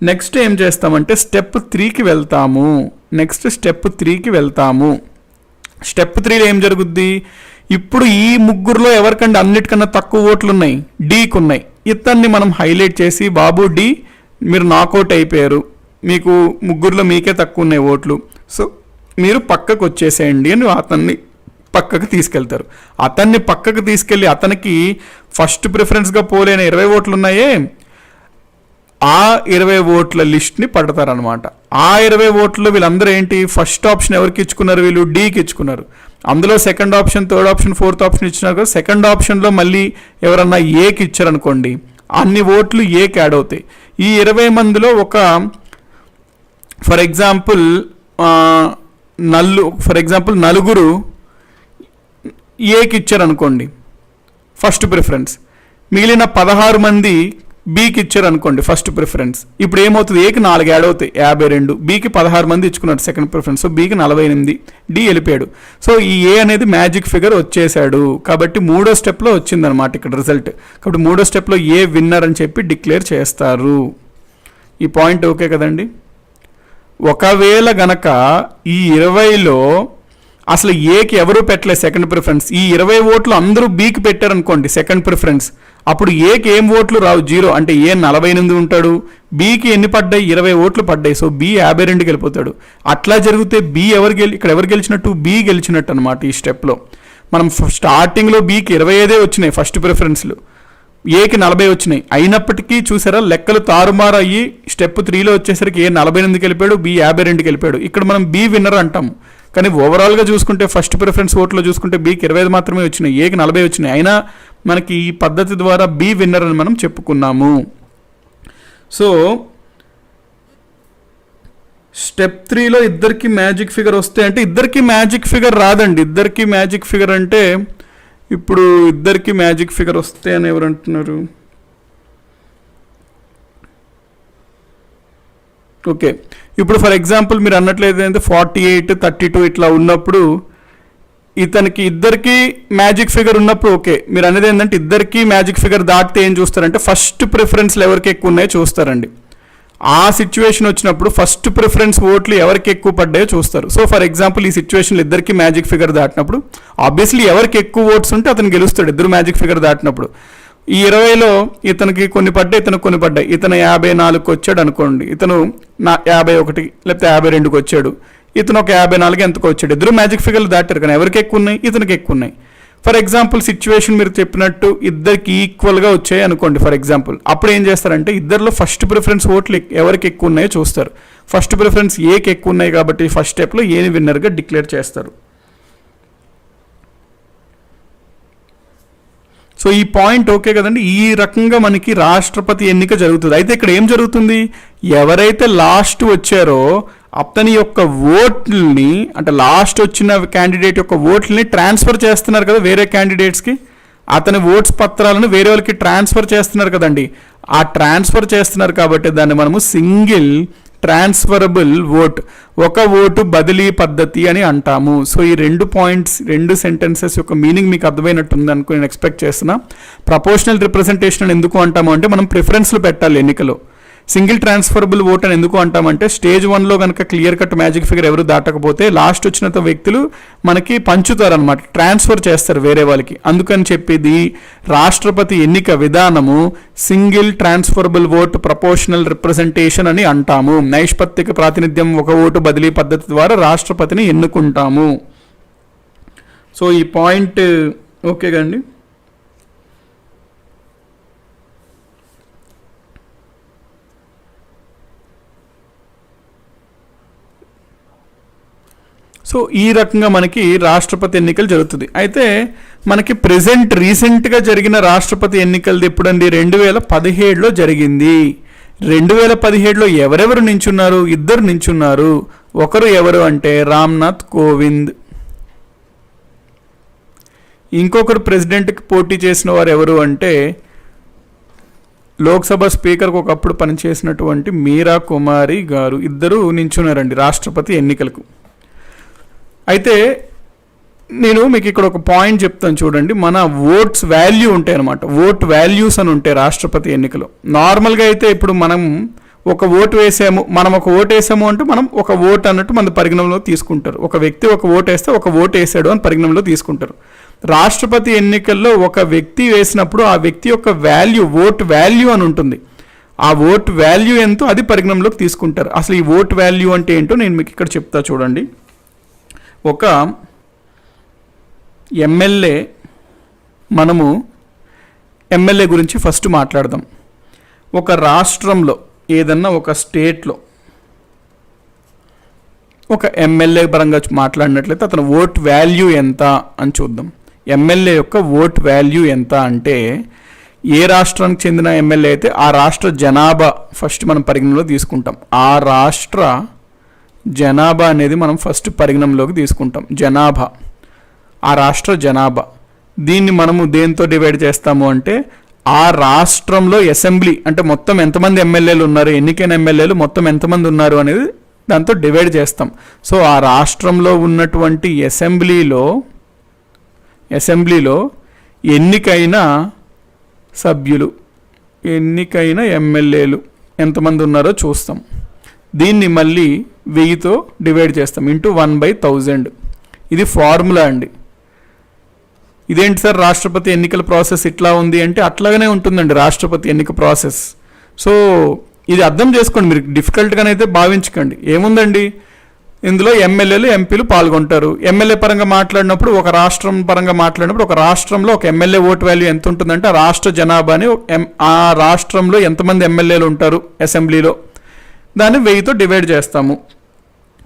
నెక్స్ట్ ఏం చేస్తామంటే స్టెప్ 3కి వెళ్తాము. స్టెప్ 3లో ఏం జరుగుద్ది? ఇప్పుడు ఈ ముగ్గురులో ఎవరికంటే అన్నిటికన్నా తక్కువ ఓట్లు ఉన్నాయి? డీకి ఉన్నాయి. ఇతన్ని మనం హైలైట్ చేసి బాబు డి మీరు నాకౌట్ అయిపోయారు, మీకు ముగ్గురులో మీకే తక్కువ ఉన్నాయి ఓట్లు, సో మీరు పక్కకు వచ్చేసేయండి అని అతన్ని పక్కకు తీసుకెళ్తారు. అతన్ని పక్కకు తీసుకెళ్ళి అతనికి ఫస్ట్ ప్రిఫరెన్స్గా పోలేని 20 ఓట్లు ఉన్నాయే, ఆ 20 ఓట్ల లిస్ట్ని పడతారనమాట. ఆ 20 ఓట్లలో వీళ్ళందరూ ఏంటి? ఫస్ట్ ఆప్షన్ ఎవరికి ఇచ్చుకున్నారు? వీళ్ళు డీకి ఇచ్చుకున్నారు. అందులో second option, third option, fourth option ఇచ్చినారు కదా. సెకండ్ ఆప్షన్లో మళ్ళీ ఎవరన్నా ఏకి ఇచ్చారనుకోండి, అన్ని ఓట్లు ఏకి యాడ్ అవుతాయి. ఈ 20 మందిలో ఒక ఫర్ ఎగ్జాంపుల్ నలుగురు ఏకి ఇచ్చారనుకోండి ఫస్ట్ ప్రిఫరెన్స్, మిగిలిన 16 మంది బీకి ఇచ్చారు అనుకోండి ఫస్ట్ ప్రిఫరెన్స్. ఇప్పుడు ఏమవుతుంది? ఏకి 4 యాడ్ అవుతాయి, 52, బీకి 16 మంది ఇచ్చుకున్నారు సెకండ్ ప్రిఫరెన్స్, సో బీకి 48, డి వెళ్ళిపోయాడు. సో ఈ ఏ అనేది మ్యాజిక్ ఫిగర్ వచ్చేసాడు కాబట్టి మూడో స్టెప్లో వచ్చిందనమాట ఇక్కడ రిజల్ట్. కాబట్టి మూడో స్టెప్లో ఏ విన్నర్ అని చెప్పి డిక్లేర్ చేస్తారు. ఈ పాయింట్ ఓకే కదండి. ఒకవేళ గనక ఈ 20లో అసలు ఏకి ఎవరు పెట్టలేదు సెకండ్ ప్రిఫరెన్స్, ఈ 20 ఓట్లు అందరూ బీకి పెట్టారనుకోండి సెకండ్ ప్రిఫరెన్స్, అప్పుడు ఏకి ఏం ఓట్లు రావు? 0. అంటే ఏ 48 ఉంటాడు, బీకి ఎన్ని పడ్డాయి? 20 ఓట్లు పడ్డాయి, సో బి 52కి వెళ్ళిపోతాడు. అట్లా జరిగితే బి ఇక్కడ ఎవరు గెలిచినట్టు? బి గెలిచినట్టు అనమాట. ఈ స్టెప్లో మనం స్టార్టింగ్లో బీకి 25 వచ్చినాయి ఫస్ట్ ప్రిఫరెన్స్లు, ఏకి 40 వచ్చినాయి. అయినప్పటికీ చూసారా లెక్కలు తారుమారు అయ్యి స్టెప్ 3లో వచ్చేసరికి ఏ 48కి వెళ్ళిపోయాడు, బి 52కి వెళ్ళిపోయాడు. ఇక్కడ మనం బి విన్నర్ అంటాము. కానీ ఓవరాల్గా చూసుకుంటే ఫస్ట్ ప్రిఫరెన్స్ ఓట్లో చూసుకుంటే బీకి 25 మాత్రమే వచ్చినాయి, ఏకి 40 వచ్చినాయి. అయినా మనకి ఈ పద్ధతి ద్వారా బి విన్నర్ అని మనం చెప్పుకున్నాము. సో స్టెప్ 3లో ఇద్దరికి మ్యాజిక్ ఫిగర్ వస్తే అంటే ఇద్దరికి మ్యాజిక్ ఫిగర్ రాదండి. ఇద్దరికి మ్యాజిక్ ఫిగర్ అంటే ఇప్పుడు ఇద్దరికి మ్యాజిక్ ఫిగర్ వస్తే అని ఎవరు అంటున్నారు? ఓకే, ఇప్పుడు ఫర్ ఎగ్జాంపుల్ మీరు అన్నట్లయితే 48, 32 ఇట్లా ఉన్నప్పుడు ఇతనికి ఇద్దరికి మ్యాజిక్ ఫిగర్ ఉన్నప్పుడు ఓకే, మీరు అనేది ఏంటంటే ఇద్దరికి మ్యాజిక్ ఫిగర్ దాటితే ఏం చూస్తారంటే ఫస్ట్ ప్రిఫరెన్స్లు ఎవరికి ఎక్కువ ఉన్నాయో చూస్తారండి. ఆ సిచ్యువేషన్ వచ్చినప్పుడు ఫస్ట్ ప్రిఫరెన్స్ ఓట్లు ఎవరికి ఎక్కువ పడ్డాయో చూస్తారు. సో ఫర్ ఎగ్జాంపుల్ ఈ సిచ్యువేషన్లో ఇద్దరికి మ్యాజిక్ ఫిగర్ దాటినప్పుడు ఆబ్వియస్లీ ఎవరికి ఎక్కువ ఓట్స్ ఉంటే అతను గెలుస్తాడు. ఇద్దరు మ్యాజిక్ ఫిగర్ దాటినప్పుడు ఈ 20లో ఇతనికి కొన్ని పడ్డాయి, ఇతనికి కొన్ని పడ్డాయి. ఇతను 54కి వచ్చాడు అనుకోండి, ఇతను 51 లేకపోతే 52కి వచ్చాడు, ఇతను ఒక 54 ఎంతకు వచ్చాడు. ఇద్దరు మ్యాజిక్ ఫిగర్లు దాటారు కానీ ఎవరికి ఎక్కువ ఉన్నాయి? ఇతనికి ఎక్కువ ఉన్నాయి. ఫర్ ఎగ్జాంపుల్ సిచ్యువేషన్ మీరు చెప్పినట్టు ఇద్దరికి ఈక్వల్గా వచ్చాయి అనుకోండి ఫర్ ఎగ్జాంపుల్, అప్పుడు ఏం చేస్తారంటే ఇద్దరిలో ఫస్ట్ ప్రిఫరెన్స్ ఓట్లు ఎవరికి ఎక్కువ ఉన్నాయో చూస్తారు. ఫస్ట్ ప్రిఫరెన్స్ ఏకి ఎక్కువ ఉన్నాయి కాబట్టి ఫస్ట్ స్టెప్లో ఏని విన్నర్గా డిక్లేర్ చేస్తారు. సో ఈ పాయింట్ ఓకే కదండి. ఈ రకంగా మనకి రాష్ట్రపతి ఎన్నిక జరుగుతుంది. అయితే ఇక్కడ ఏం జరుగుతుంది? ఎవరైతే లాస్ట్ వచ్చారో అతని యొక్క ఓట్లని, అంటే లాస్ట్ వచ్చిన క్యాండిడేట్ యొక్క ఓట్లని ట్రాన్స్ఫర్ చేస్తున్నారు కదా వేరే క్యాండిడేట్స్కి. అతని ఓట్స్ పత్రాలను వేరే వాళ్ళకి ట్రాన్స్ఫర్ చేస్తున్నారు కదండి. ఆ ట్రాన్స్ఫర్ చేస్తున్నారు కాబట్టి దాన్ని మనము సింగిల్ ట్రాన్స్ఫరబుల్ ఓట్, ఒక ఓటు బదిలీ పద్ధతి అని అంటాము. సో ఈ 2 పాయింట్స్, 2 సెంటెన్సెస్ యొక్క మీనింగ్ మీకు అర్థమైనట్టుంది అనుకో నేను ఎక్స్పెక్ట్ చేస్తున్నా. ప్రపోర్షనల్ రిప్రజెంటేషన్ అని ఎందుకు అంటాము అంటే మనం ప్రిఫరెన్స్లు పెట్టాలి ఎన్నికలో. సింగిల్ ట్రాన్స్ఫరబుల్ ఓట్ అని ఎందుకు అంటామంటే స్టేజ్ 1లో కనుక క్లియర్ కట్ మ్యాజిక్ ఫిగర్ ఎవరు దాటకపోతే లాస్ట్ వచ్చిన వ్యక్తులు మనకి పంచుతారు అనమాట, ట్రాన్స్ఫర్ చేస్తారు వేరే వాళ్ళకి. అందుకని చెప్పేది రాష్ట్రపతి ఎన్నిక విధానము single transferable vote proportional representation అని అంటాము. నైష్పత్తిక ప్రాతినిధ్యం, ఒక ఓటు బదిలీ పద్ధతి ద్వారా రాష్ట్రపతిని ఎన్నుకుంటాము. సో ఈ పాయింట్ ఓకే అండి. సో ఈ రకంగా మనకి రాష్ట్రపతి ఎన్నికలు జరుగుతుంది. అయితే మనకి రీసెంట్గా జరిగిన రాష్ట్రపతి ఎన్నికలది ఎప్పుడండి? 2017లో జరిగింది. 2017లో ఎవరెవరు నించున్నారు? ఇద్దరు నించున్నారు. ఒకరు ఎవరు అంటే రామ్నాథ్ కోవింద్. ఇంకొకరు ప్రెసిడెంట్కి పోటీ చేసిన వారు ఎవరు అంటే లోక్సభ స్పీకర్కి ఒకప్పుడు పనిచేసినటువంటి మీరా కుమారి గారు. ఇద్దరు నించున్నారండి రాష్ట్రపతి ఎన్నికలకు. అయితే నేను మీకు ఇక్కడ ఒక పాయింట్ చెప్తాను చూడండి. మన ఓట్స్ వాల్యూ ఉంటాయి అనమాట, ఓట్ వాల్యూస్ అని ఉంటాయి రాష్ట్రపతి ఎన్నికలో. నార్మల్గా అయితే ఇప్పుడు మనం ఒక ఓటు వేసాము, మనం ఒక ఓటు వేసాము అంటే మనం ఒక ఓటు అన్నట్టు మన పరిగణనలో తీసుకుంటారు. ఒక వ్యక్తి ఒక ఓటు వేస్తే ఒక ఓటు వేసాడు అని పరిగణనలో తీసుకుంటారు. రాష్ట్రపతి ఎన్నికల్లో ఒక వ్యక్తి వేసినప్పుడు ఆ వ్యక్తి యొక్క వాల్యూ, ఓట్ వాల్యూ అని ఉంటుంది. ఆ ఓట్ వాల్యూ ఎంతో అది పరిగణనలోకి తీసుకుంటారు. అసలు ఈ ఓట్ వాల్యూ అంటే ఏంటో నేను మీకు ఇక్కడ చెప్తా చూడండి. ఒక ఎమ్మెల్యే, మనము ఎమ్మెల్యే గురించి ఫస్ట్ మాట్లాడదాం. ఒక రాష్ట్రంలో ఏదన్నా ఒక స్టేట్లో ఒక ఎమ్మెల్యే పరంగా మాట్లాడినట్లయితే అతను ఓట్ వాల్యూ ఎంత అని చూద్దాం. ఎమ్మెల్యే యొక్క ఓట్ వాల్యూ ఎంత అంటే ఏ రాష్ట్రానికి చెందిన ఎమ్మెల్యే అయితే ఆ రాష్ట్ర జనాభా ఫస్ట్ మనం పరిగణనలో తీసుకుంటాం. ఆ రాష్ట్ర జనాభా అనేది మనం ఫస్ట్ పరిగణనలోకి తీసుకుంటాం. జనాభా, ఆ రాష్ట్ర జనాభా. దీన్ని మనము దేంతో డివైడ్ చేస్తాము అంటే ఆ రాష్ట్రంలో అసెంబ్లీ అంటే మొత్తం ఎంతమంది ఎమ్మెల్యేలు ఉన్నారు, ఎన్నికైన ఎమ్మెల్యేలు మొత్తం ఎంతమంది ఉన్నారు అనేది దాంతో డివైడ్ చేస్తాం. సో ఆ రాష్ట్రంలో ఉన్నటువంటి అసెంబ్లీలో ఎన్నికైన సభ్యులు, ఎన్నికైన ఎమ్మెల్యేలు ఎంతమంది ఉన్నారో చూస్తాం. దీన్ని మళ్ళీ 1000తో డివైడ్ చేస్తాం ఇంటూ 1/1000. ఇది ఫార్ములా అండి. ఇదేంటి సార్ రాష్ట్రపతి ఎన్నికల ప్రాసెస్ ఇట్లా ఉంది అంటే అట్లాగనే ఉంటుందండి రాష్ట్రపతి ఎన్నిక ప్రాసెస్. సో ఇది అర్థం చేసుకోండి, మీరు డిఫికల్ట్గానైతే భావించకండి. ఏముందండి ఇందులో ఎమ్మెల్యేలు ఎంపీలు పాల్గొంటారు. ఎమ్మెల్యే పరంగా మాట్లాడినప్పుడు ఒక రాష్ట్రం పరంగా మాట్లాడినప్పుడు ఒక రాష్ట్రంలో ఒక ఎమ్మెల్యే ఓటు వాల్యూ ఎంత ఉంటుందంటే ఆ రాష్ట్ర జనాభాని, ఆ రాష్ట్రంలో ఎంతమంది ఎమ్మెల్యేలు ఉంటారు అసెంబ్లీలో, దాన్ని 1000తో డివైడ్ చేస్తాము.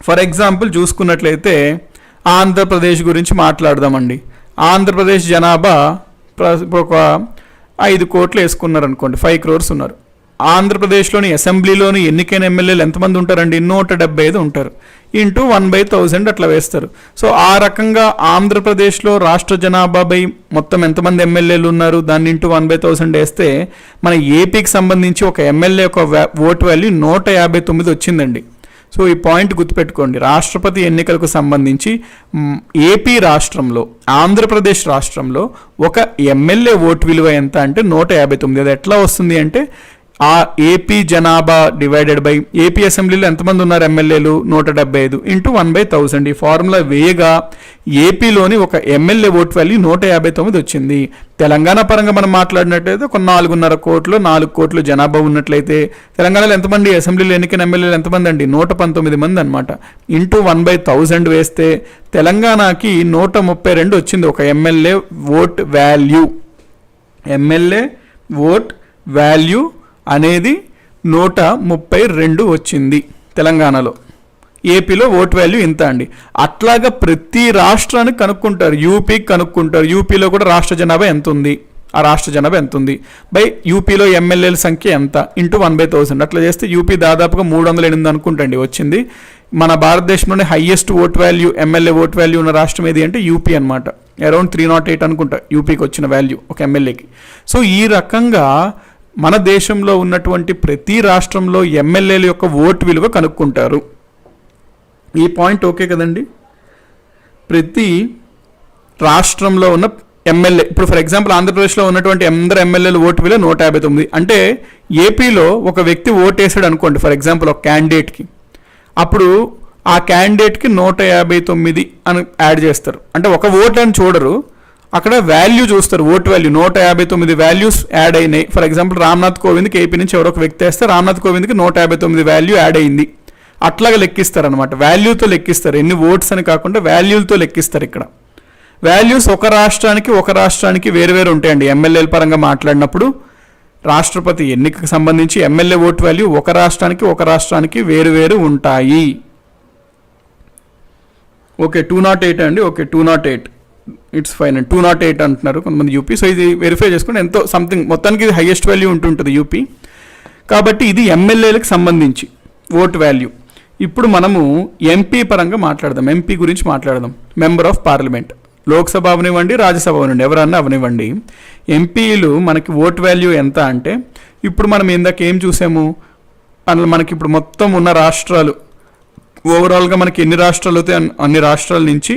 ఫర్ ఎగ్జాంపుల్ చూసుకున్నట్లయితే ఆంధ్రప్రదేశ్ గురించి మాట్లాడదామండి. ఆంధ్రప్రదేశ్ జనాభా ఒక 5 కోట్లు వేసుకున్నారు అనుకోండి, 5 crores ఉన్నారు. ఆంధ్రప్రదేశ్లోని అసెంబ్లీలోని ఎన్నికైన ఎమ్మెల్యేలు ఎంతమంది ఉంటారండి? 175 ఉంటారు. ఇంటూ 1/1000 అట్లా వేస్తారు. సో ఆ రకంగా ఆంధ్రప్రదేశ్లో రాష్ట్ర జనాభాపై మొత్తం ఎంతమంది ఎమ్మెల్యేలు ఉన్నారు దాన్ని ఇంటూ 1/1000 వేస్తే మన ఏపీకి సంబంధించి ఒక ఎమ్మెల్యే యొక్క ఓటు వాల్యూ 159 వచ్చిందండి. సో ఈ పాయింట్ గుర్తుపెట్టుకోండి. రాష్ట్రపతి ఎన్నికలకు సంబంధించి ఏపీ రాష్ట్రంలో, ఆంధ్రప్రదేశ్ రాష్ట్రంలో ఒక ఎమ్మెల్యే ఓటు విలువ ఎంత అంటే 159. అది ఎట్లా వస్తుంది అంటే ఆ ఏపీ జనాభా డివైడెడ్ బై ఏపీ అసెంబ్లీలో ఎంతమంది ఉన్నారు ఎమ్మెల్యేలు? 175 ఇంటూ 1/1000. ఈ ఫార్ములా వేయగా ఏపీలోని ఒక ఎమ్మెల్యే ఓటు వాల్యూ 159 వచ్చింది. తెలంగాణ పరంగా మనం మాట్లాడినట్లయితే ఒక 4.5 కోట్లు 4 కోట్లు జనాభా ఉన్నట్లయితే తెలంగాణలో ఎంతమంది అసెంబ్లీలో ఎన్నికైన ఎమ్మెల్యేలు ఎంతమంది అండి? 119 మంది అనమాట. ఇంటూ 1/1000 వేస్తే తెలంగాణకి 132 వచ్చింది ఒక MLA vote value. MLA vote value అనేది 132 వచ్చింది తెలంగాణలో. ఏపీలో ఓట్ వాల్యూ ఇంత అండి. అట్లాగా ప్రతి రాష్ట్రానికి కనుక్కుంటారు. యూపీకి కనుక్కుంటారు, యూపీలో కూడా రాష్ట్ర జనాభా ఎంత ఉంది, ఆ రాష్ట్ర జనాభా ఎంత ఉంది బై యూపీలో ఎమ్మెల్యేల సంఖ్య ఎంత ఇంటూ 1/1000. అట్లా చేస్తే యూపీ దాదాపుగా 308 అనుకుంటండి వచ్చింది. మన భారతదేశంలోనే highest vote value, MLA vote value ఉన్న రాష్ట్రం ఏది అంటే యూపీ అనమాట. అరౌండ్ 308 అనుకుంటా యూపీకి వచ్చిన వాల్యూ ఒక ఎమ్మెల్యేకి. సో ఈ రకంగా మన దేశంలో ఉన్నటువంటి ప్రతి రాష్ట్రంలో ఎమ్మెల్యేల యొక్క ఓటు విలువ కనుక్కుంటారు. ఈ పాయింట్ ఓకే కదండి? ప్రతి రాష్ట్రంలో ఉన్న ఎమ్మెల్యే, ఇప్పుడు ఫర్ ఎగ్జాంపుల్ ఆంధ్రప్రదేశ్లో ఉన్నటువంటి అందరు ఎమ్మెల్యేల ఓటు విలువ 159. అంటే ఏపీలో ఒక వ్యక్తి ఓటు వేసాడు అనుకోండి ఫర్ ఎగ్జాంపుల్ ఒక క్యాండిడేట్కి, అప్పుడు ఆ క్యాండిడేట్కి 159 అని యాడ్ చేస్తారు. అంటే ఒక ఓటు అని చూడరు, అక్కడ వాల్యూ చూస్తారు. ఓటు వాల్యూ 159 వాల్యూస్ యాడ్ అయినాయి. ఫర్ ఎగ్జాంపుల్ రామ్నాథ్ కోవింద్కి ఏపీ నుంచి ఎవరో ఒక వ్యక్తి వేస్తే రామ్నాథ్ కోవింద్కి 159 వాల్యూ యాడ్ అయింది. అట్లాగా లెక్కిస్తారు అనమాట. వాల్యూతో లెక్కిస్తారు, ఎన్ని ఓట్స్ అని కాకుండా వాల్యూలతో లెక్కిస్తారు. ఇక్కడ వాల్యూస్ ఒక రాష్ట్రానికి వేరు ఉంటాయండి. ఎమ్మెల్యేల పరంగా మాట్లాడినప్పుడు రాష్ట్రపతి ఎన్నికకు సంబంధించి ఎమ్మెల్యే ఓటు వాల్యూ ఒక రాష్ట్రానికి వేరు ఉంటాయి. ఓకే 208 అండి. ఓకే 208 ఇట్స్ ఫైన్ అండి. 208 అంటున్నారు కొంతమంది యూపీ. సో ఇది వెరిఫై చేసుకుని ఎంతో సంథింగ్ మొత్తానికి ఇది హైయెస్ట్ వాల్యూ ఉంటుంటుంది యూపీ. కాబట్టి ఇది ఎమ్మెల్యేలకు సంబంధించి ఓట్ వాల్యూ. ఇప్పుడు మనము ఎంపీ పరంగా మాట్లాడదాం. ఎంపీ గురించి మాట్లాడదాం. మెంబర్ ఆఫ్ పార్లమెంట్, లోక్సభ అవనివ్వండి, రాజ్యసభ అవనివ్వండి, ఎవరన్నా అవనివ్వండి. ఎంపీలు మనకి ఓట్ వాల్యూ ఎంత అంటే ఇప్పుడు మనం ఇందాక ఏం చూసాము, అందులో మనకి ఇప్పుడు మొత్తం ఉన్న రాష్ట్రాలు ఓవరాల్గా మనకి ఎన్ని రాష్ట్రాలు అయితే అన్ని రాష్ట్రాల నుంచి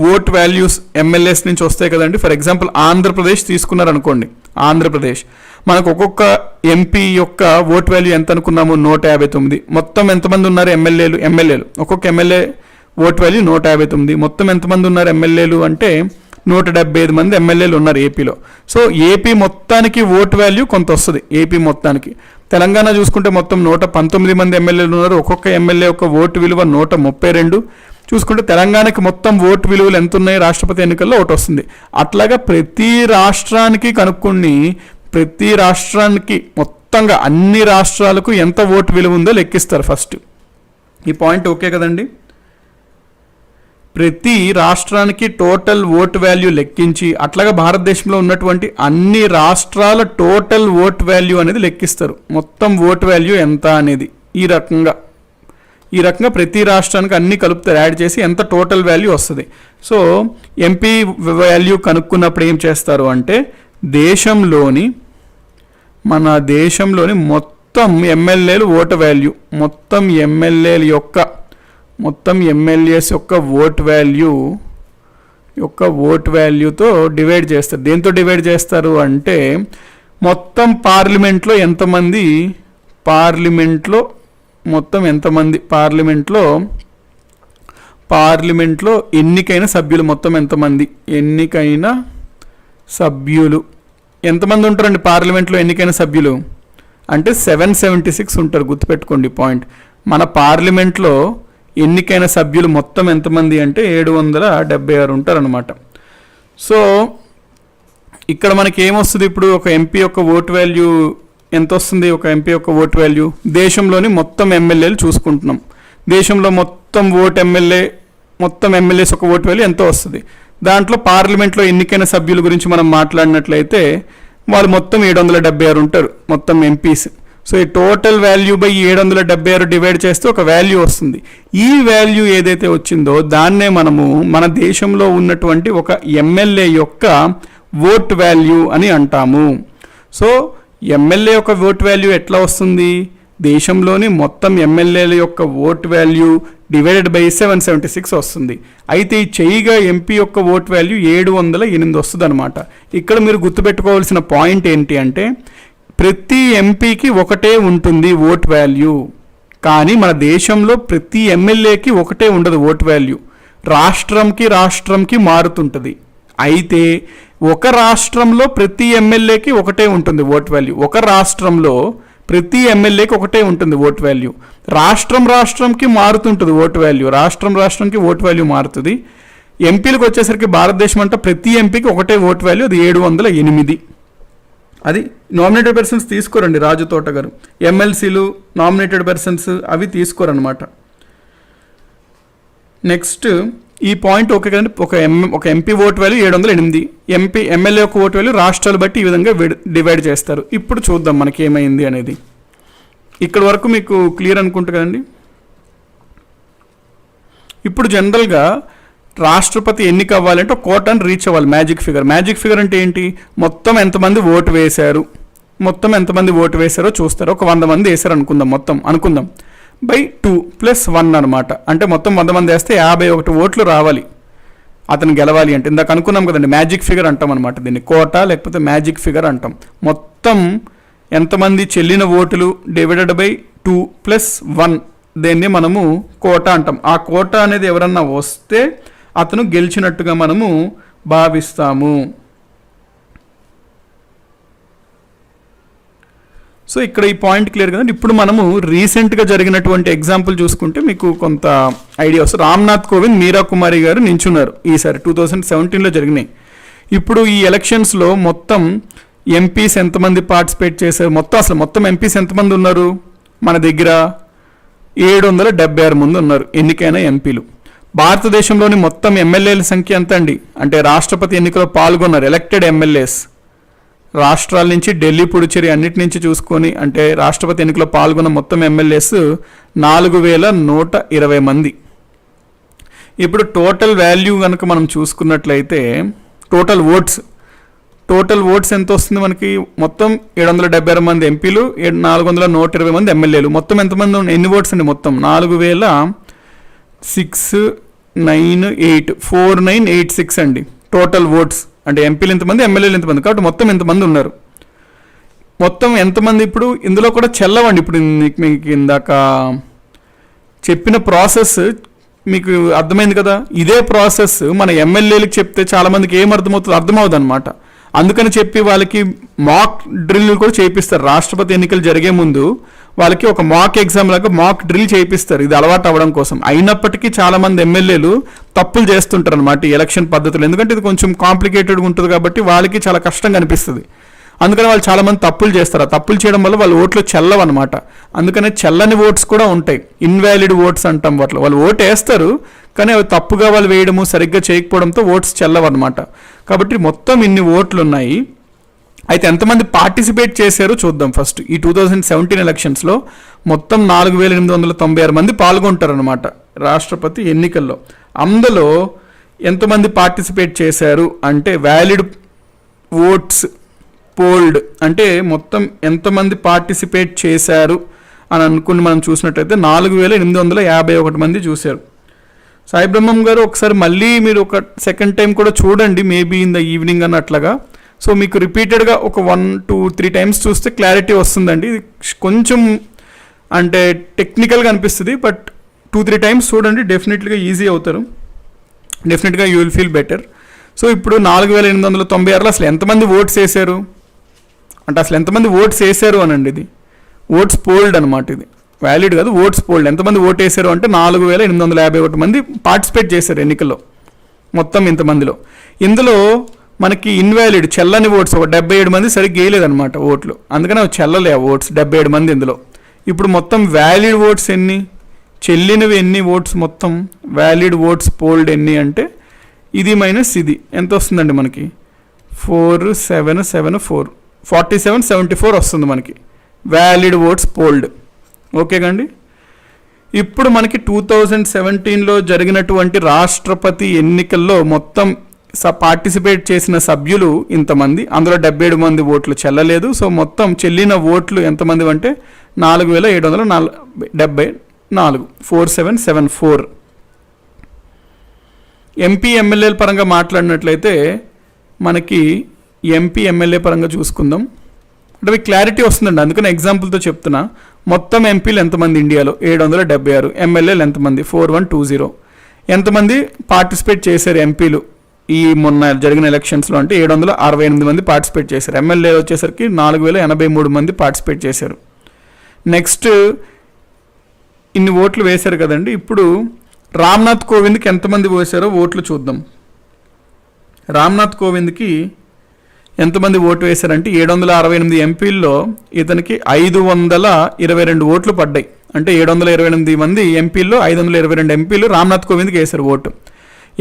ఓట్ వాల్యూస్ ఎమ్మెల్యేస్ నుంచి వస్తాయి కదండి. For example Andhra Pradesh తీసుకున్నారనుకోండి. ఆంధ్రప్రదేశ్ మనకు ఒక్కొక్క ఎంపీ యొక్క ఓట్ వాల్యూ ఎంత అనుకున్నాము? 159. మొత్తం ఎంతమంది ఉన్నారు ఎమ్మెల్యేలు ఒక్కొక్క ఎమ్మెల్యే ఓట్ వాల్యూ 159. మొత్తం ఎంతమంది ఉన్నారు ఎమ్మెల్యేలు అంటే 175 మంది ఎమ్మెల్యేలు ఉన్నారు ఏపీలో. సో ఏపీ మొత్తానికి ఓట్ వాల్యూ కొంత వస్తుంది. ఏపీ మొత్తానికి. తెలంగాణ చూసుకుంటే మొత్తం 119 మంది ఎమ్మెల్యేలు ఉన్నారు. ఒక్కొక్క ఎమ్మెల్యే యొక్క ఓటు విలువ 132. చూసుకుంటే తెలంగాణకి మొత్తం ఓటు విలువలు ఎంత ఉన్నాయి రాష్ట్రపతి ఎన్నికల్లో ఒకటి వస్తుంది. అట్లాగా ప్రతి రాష్ట్రానికి కనుక్కొని ప్రతి రాష్ట్రానికి మొత్తంగా అన్ని రాష్ట్రాలకు ఎంత ఓటు విలువ ఉందో లెక్కిస్తారు ఫస్ట్. ఈ పాయింట్ ఓకే కదండి? ప్రతి రాష్ట్రానికి టోటల్ ఓట్ వాల్యూ లెక్కించి అట్లాగా భారతదేశంలో ఉన్నటువంటి అన్ని రాష్ట్రాల టోటల్ ఓట్ వాల్యూ అనేది లెక్కిస్తారు. మొత్తం ఓట్ వాల్యూ ఎంత అనేది ఈ రకంగా ప్రతి రాష్ట్రానికి అన్ని కలుపుతారు, యాడ్ చేసి ఎంత టోటల్ వాల్యూ వస్తుంది. సో ఎంపీ వాల్యూ కనుక్కున్నప్పుడు ఏం చేస్తారు అంటే మన దేశంలోని మొత్తం ఎమ్మెల్యేలు ఓటు వాల్యూ, మొత్తం ఎమ్మెల్యేస్ యొక్క ఓట్ వాల్యూతో డివైడ్ చేస్తారు. దేంతో డివైడ్ చేస్తారు అంటే మొత్తం పార్లమెంట్లో ఎన్నికైన సభ్యులు మొత్తం ఎంతమంది ఉంటారండి పార్లమెంట్లో ఎన్నికైన సభ్యులు అంటే 776 ఉంటారు. గుర్తుపెట్టుకోండి పాయింట్. మన పార్లమెంట్లో ఎన్నికైన సభ్యులు మొత్తం ఎంతమంది అంటే 776 ఉంటారనమాట. సో ఇక్కడ మనకి ఏమొస్తుంది, ఇప్పుడు ఒక ఎంపీ యొక్క ఓట్ వాల్యూ ఎంత వస్తుంది? ఒక ఎంపీ యొక్క ఓట్ వాల్యూ దేశంలోని మొత్తం ఎమ్మెల్యేలు చూసుకుంటున్నాం. దేశంలో మొత్తం ఎమ్మెల్యేస్ ఒక ఓట్ వాల్యూ ఎంతో వస్తుంది. దాంట్లో పార్లమెంట్లో ఎన్నికైన సభ్యుల గురించి మనం మాట్లాడినట్లయితే వాళ్ళు మొత్తం 776 ఉంటారు మొత్తం ఎంపీస్. సో ఈ టోటల్ వాల్యూ బై 776 డివైడ్ చేస్తే ఒక వాల్యూ వస్తుంది. ఈ వాల్యూ ఏదైతే వచ్చిందో దాన్నే మనము మన దేశంలో ఉన్నటువంటి ఒక ఎమ్మెల్యే యొక్క ఓట్ వాల్యూ అని అంటాము. సో ఎమ్మెల్యే యొక్క ఓట్ వాల్యూ ఎట్లా వస్తుంది? దేశంలోని మొత్తం ఎమ్మెల్యేల యొక్క ఓట్ వాల్యూ డివైడెడ్ బై 776 వస్తుంది. అయితే ఈ చెయ్యిగా ఎంపీ యొక్క ఓట్ వాల్యూ 708 వస్తుంది అనమాట. ఇక్కడ మీరు గుర్తుపెట్టుకోవాల్సిన పాయింట్ ఏంటి అంటే ప్రతి ఎంపీకి ఒకటే ఉంటుంది ఓట్ వాల్యూ, కానీ మన దేశంలో ప్రతి ఎమ్మెల్యేకి ఒకటే ఉండదు ఓట్ వాల్యూ. రాష్ట్రంకి మారుతుంటుంది. అయితే ఒక రాష్ట్రంలో ప్రతి ఎమ్మెల్యేకి ఒకటే ఉంటుంది ఓట్ వాల్యూ. ఒక రాష్ట్రంలో ప్రతి ఎమ్మెల్యేకి ఒకటే ఉంటుంది ఓట్ వాల్యూ. రాష్ట్రంకి మారుతుంటుంది ఓట్ వాల్యూ. రాష్ట్రంకి ఓట్ వాల్యూ మారుతుంది. ఎంపీలకు వచ్చేసరికి భారతదేశం అంటే ప్రతి ఎంపీకి ఒకటే ఓట్ వాల్యూ, అది 708. అది నామినేటెడ్ పర్సన్స్ తీసుకోరండి రాజు తోట గారు. ఎమ్మెల్సీలు నామినేటెడ్ పర్సన్స్ అవి తీసుకోరనమాట. నెక్స్ట్ ఈ పాయింట్ ఓకే కదండి. ఒక ఎంపీ ఓట్ వాల్యూ 708, ఎమ్మెల్యే యొక్క ఓట్ వాల్యూ రాష్ట్రాలు బట్టి ఈ విధంగా డివైడ్ చేస్తారు. ఇప్పుడు చూద్దాం మనకి ఏమైంది అనేది. ఇక్కడ వరకు మీకు క్లియర్ అనుకుంటా కదండి. ఇప్పుడు జనరల్గా రాష్ట్రపతి ఎన్నిక అవ్వాలంటే ఒక కోటాను రీచ్ అవ్వాలి. మ్యాజిక్ ఫిగర్ అంటే ఏంటి? మొత్తం ఎంతమంది ఓటు వేశారో చూస్తారు. ఒక 100 మంది వేశారు అనుకుందాం బై 2 + 1 అనమాట. అంటే మొత్తం 100 మంది వేస్తే 51 ఓట్లు రావాలి అతను గెలవాలి అంటే. ఇందాక అనుకున్నాం కదండి, మ్యాజిక్ ఫిగర్ అంటాం అనమాట దీన్ని. కోటా లేకపోతే మ్యాజిక్ ఫిగర్ అంటాం. మొత్తం ఎంతమంది చెల్లిన ఓటులు డివైడెడ్ బై 2 + 1 దీన్ని మనము కోటా అంటాం. ఆ కోటా అనేది ఎవరన్నా వస్తే అతను గెలిచినట్టుగా మనము భావిస్తాము. సో ఇక్కడ ఈ పాయింట్ క్లియర్ కదండి. ఇప్పుడు మనము రీసెంట్గా జరిగినటువంటి ఎగ్జాంపుల్ చూసుకుంటే మీకు కొంత ఐడియా వస్తుంది. రామ్నాథ్ కోవింద్, మీరా కుమారి గారు నించున్నారు ఈసారి 2017లో జరిగినాయి. ఇప్పుడు ఈ ఎలక్షన్స్లో మొత్తం ఎంపీస్ ఎంతమంది పార్టిసిపేట్ చేశారు? మొత్తం ఎంపీస్ ఎంతమంది ఉన్నారు? మన దగ్గర 776 మంది ఉన్నారు ఎన్నికైన ఎంపీలు. భారతదేశంలోని మొత్తం ఎమ్మెల్యేల సంఖ్య ఎంత అండి? అంటే రాష్ట్రపతి ఎన్నికలో పాల్గొన్నారు ఎలక్టెడ్ ఎమ్మెల్యేస్ రాష్ట్రాల నుంచి ఢిల్లీ, పుడుచేరి అన్నిటి నుంచి చూసుకొని అంటే రాష్ట్రపతి ఎన్నికలో పాల్గొన్న మొత్తం ఎమ్మెల్యేస్ 4120 మంది. ఇప్పుడు టోటల్ వాల్యూ కనుక మనం చూసుకున్నట్లయితే టోటల్ ఓట్స్ ఎంత వస్తుంది మనకి? మొత్తం 776 మంది ఎంపీలు, 4120 మంది ఎమ్మెల్యేలు. మొత్తం ఎంతమంది ఎన్ని ఓట్స్ అండి? మొత్తం 4698 అండి టోటల్ ఓట్స్. అంటే ఎంపీలు ఎంతమంది, ఎమ్మెల్యేలు ఎంతమంది, కాబట్టి మొత్తం ఎంతమంది ఉన్నారు? మొత్తం ఎంతమంది? ఇప్పుడు ఇందులో కూడా చెల్లవండి. ఇప్పుడు మీకు ఇందాక చెప్పిన ప్రాసెస్ మీకు అర్థమైంది కదా. ఇదే ప్రాసెస్ మన ఎమ్మెల్యేలకు చెప్తే చాలామందికి అర్థమవుతుంది అనమాట. అందుకని చెప్పి వాళ్ళకి మాక్ డ్రిల్ కూడా చేయిస్తారు. రాష్ట్రపతి ఎన్నికలు జరిగే ముందు వాళ్ళకి ఒక మాక్ ఎగ్జామ్ లాగా మాక్ డ్రిల్ చేయిస్తారు, ఇది అలవాటు అవ్వడం కోసం. అయినప్పటికీ చాలామంది ఎమ్మెల్యేలు తప్పులు చేస్తుంటారు అనమాట ఈ ఎలక్షన్ పద్ధతులు. ఎందుకంటే ఇది కొంచెం కాంప్లికేటెడ్గా ఉంటుంది కాబట్టి వాళ్ళకి చాలా కష్టంగా అనిపిస్తుంది. అందుకని వాళ్ళు చాలామంది తప్పులు చేస్తారు. ఆ తప్పులు చేయడం వల్ల వాళ్ళ ఓట్లు చెల్లవన్నమాట. అందుకనే చెల్లని ఓట్స్ కూడా ఉంటాయి, ఇన్వాలిడ్ ఓట్స్ అంటాం. వాళ్ళు ఓటు వేస్తారు కానీ అవి తప్పుగా వాళ్ళు వేయడము, సరిగ్గా చేయకపోవడంతో ఓట్స్ చెల్లవన్నమాట. కాబట్టి మొత్తం ఇన్ని ఓట్లు ఉన్నాయి. అయితే ఎంతమంది పార్టిసిపేట్ చేశారో చూద్దాం. ఫస్ట్ ఈ 2017 ఎలక్షన్స్లో మొత్తం 4896 మంది పాల్గొంటారనమాట రాష్ట్రపతి ఎన్నికల్లో. అందులో ఎంతమంది పార్టిసిపేట్ చేశారు అంటే వ్యాలిడ్ ఓట్స్ పోల్డ్ అంటే మొత్తం ఎంతమంది పార్టిసిపేట్ చేశారు అని అనుకుని మనం చూసినట్టయితే 4851 మంది చూశారు. సాయి బ్రహ్మం గారు ఒకసారి మళ్ళీ మీరు ఒక సెకండ్ టైం కూడా చూడండి, మేబీ ఇన్ ద ఈవినింగ్ అన్నట్లుగా. సో మీకు రిపీటెడ్గా ఒక 1, 2, 3 టైమ్స్ చూస్తే క్లారిటీ వస్తుందండి. కొంచెం అంటే టెక్నికల్గా అనిపిస్తుంది, బట్ 2, 3 టైమ్స్ చూడండి, డెఫినెట్గా ఈజీ అవుతారు. డెఫినెట్గా you will feel better. So ఇప్పుడు 4896లో అసలు ఎంతమంది ఓట్స్ వేశారు అంటే అసలు ఎంతమంది ఓట్స్ వేశారు అనండి. ఇది ఓట్స్ పోల్డ్ అనమాట. ఇది వ్యాలిడ్ కాదు, ఓట్స్ పోల్డ్. ఎంతమంది ఓట్ వేశారు అంటే 4851 మంది పార్టిసిపేట్ చేశారు ఎన్నికల్లో మొత్తం ఇంతమందిలో. ఇందులో మనకి ఇన్వాలిడ్ చెల్లని ఓట్స్ ఒక 77 మంది సరిగ్గా వేయలేదన్నమాట ఓట్లు, అందుకని అవి చెల్లలే ఆ ఓట్స్ 77 మంది ఇందులో. ఇప్పుడు మొత్తం వ్యాలిడ్ ఓట్స్ ఎన్ని, చెల్లినవి ఎన్ని ఓట్స్, మొత్తం వ్యాలిడ్ ఓట్స్ పోల్డ్ ఎన్ని అంటే ఇది మైనస్ ఇది ఎంత వస్తుందండి మనకి? 4774 4774 వస్తుంది మనకి వ్యాలిడ్ ఓట్స్ పోల్డ్. ఓకే కండి. ఇప్పుడు మనకి 2017లో జరిగినటువంటి రాష్ట్రపతి ఎన్నికల్లో మొత్తం పార్టిసిపేట్ చేసిన సభ్యులు ఇంతమంది, అందులో 77 మంది ఓట్లు చెల్లలేదు. సో మొత్తం చెల్లిన ఓట్లు ఎంతమంది అంటే 4774, 4774. ఎంపీ ఎమ్మెల్యేల పరంగా మాట్లాడినట్లయితే మనకి ఎంపీ ఎమ్మెల్యే పరంగా చూసుకుందాం. అంటే మీకు క్లారిటీ వస్తుందండి, అందుకని ఎగ్జాంపుల్తో చెప్తున్నా. మొత్తం ఎంపీలు ఎంతమంది ఇండియాలో 776, ఎమ్మెల్యేలు ఎంతమంది 4120. ఎంతమంది పార్టిసిపేట్ చేశారు ఎంపీలు ఈ మొన్న జరిగిన ఎలక్షన్స్లో అంటే 768 మంది పార్టిసిపేట్ చేశారు. ఎమ్మెల్యే వచ్చేసరికి 4083 మంది పార్టిసిపేట్ చేశారు. నెక్స్ట్ ఇన్ని ఓట్లు వేశారు కదండి. ఇప్పుడు రామ్నాథ్ కోవింద్కి ఎంతమంది వేశారో ఓట్లు చూద్దాం. రామ్నాథ్ కోవింద్కి ఎంతమంది ఓటు వేశారంటే 768 ఎంపీల్లో ఇతనికి 522 ఓట్లు పడ్డాయి. అంటే 728 మంది ఎంపీల్లో 522 ఎంపీలు రామ్నాథ్ కోవింద్కి వేశారు ఓటు.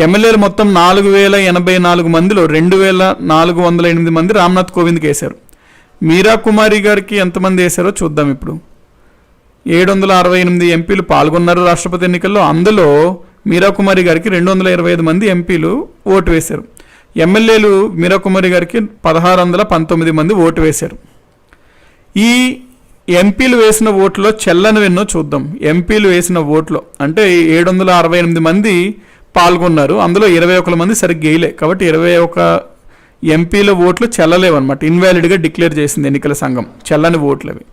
ఎమ్మెల్యేలు మొత్తం 4084 మందిలో 2408 మంది రామ్నాథ్ కోవింద్కి వేశారు. మీరా కుమారి గారికి ఎంతమంది వేశారో చూద్దాం. ఇప్పుడు 768 ఎంపీలు పాల్గొన్నారు రాష్ట్రపతి ఎన్నికల్లో. అందులో మీరా కుమారి గారికి 225 మంది ఎంపీలు ఓటు వేశారు. ఎమ్మెల్యేలు మీరా కుమారి గారికి 1619 మంది ఓటు వేశారు. ఈ ఎంపీలు వేసిన ఓట్లో చెల్లనివెన్నో చూద్దాం. ఎంపీలు వేసిన ఓట్లో అంటే 768 మంది పాల్గొన్నారు, అందులో 21 మంది సరిగ్గా వేయలే. కాబట్టి 21 ఎంపీల ఓట్లు చెల్లలేవన్నమాట, ఇన్వాలిడ్గా డిక్లేర్ చేసింది ఎన్నికల సంఘం, చెల్లని ఓట్లు అవి.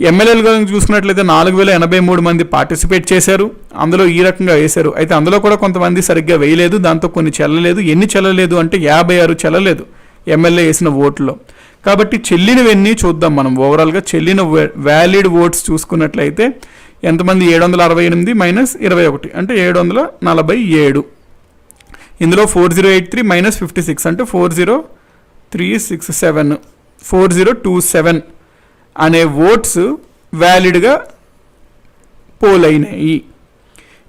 ఎమ్మెల్యేలు కనుక చూసుకున్నట్లయితే 4083 మంది పార్టిసిపేట్ చేశారు, అందులో ఈ రకంగా వేశారు. అయితే అందులో కూడా కొంతమంది సరిగ్గా వేయలేదు, దాంతో కొన్ని చెల్లలేదు. ఎన్ని చెల్లలేదు అంటే 56 చెల్లలేదు ఎమ్మెల్యే వేసిన ఓట్లో. కాబట్టి చెల్లినవన్నీ చూద్దాం మనం. ఓవరాల్గా చెల్లిన వ్యాలిడ్ ఓట్స్ చూసుకున్నట్లయితే ఎంతమంది 768 మైనస్ 21 అంటే 747. ఇందులో 4083 మైనస్ 56 అంటే 40367, 4027 అనే ఓట్స్ వ్యాలిడ్గా పోల్ అయినాయి.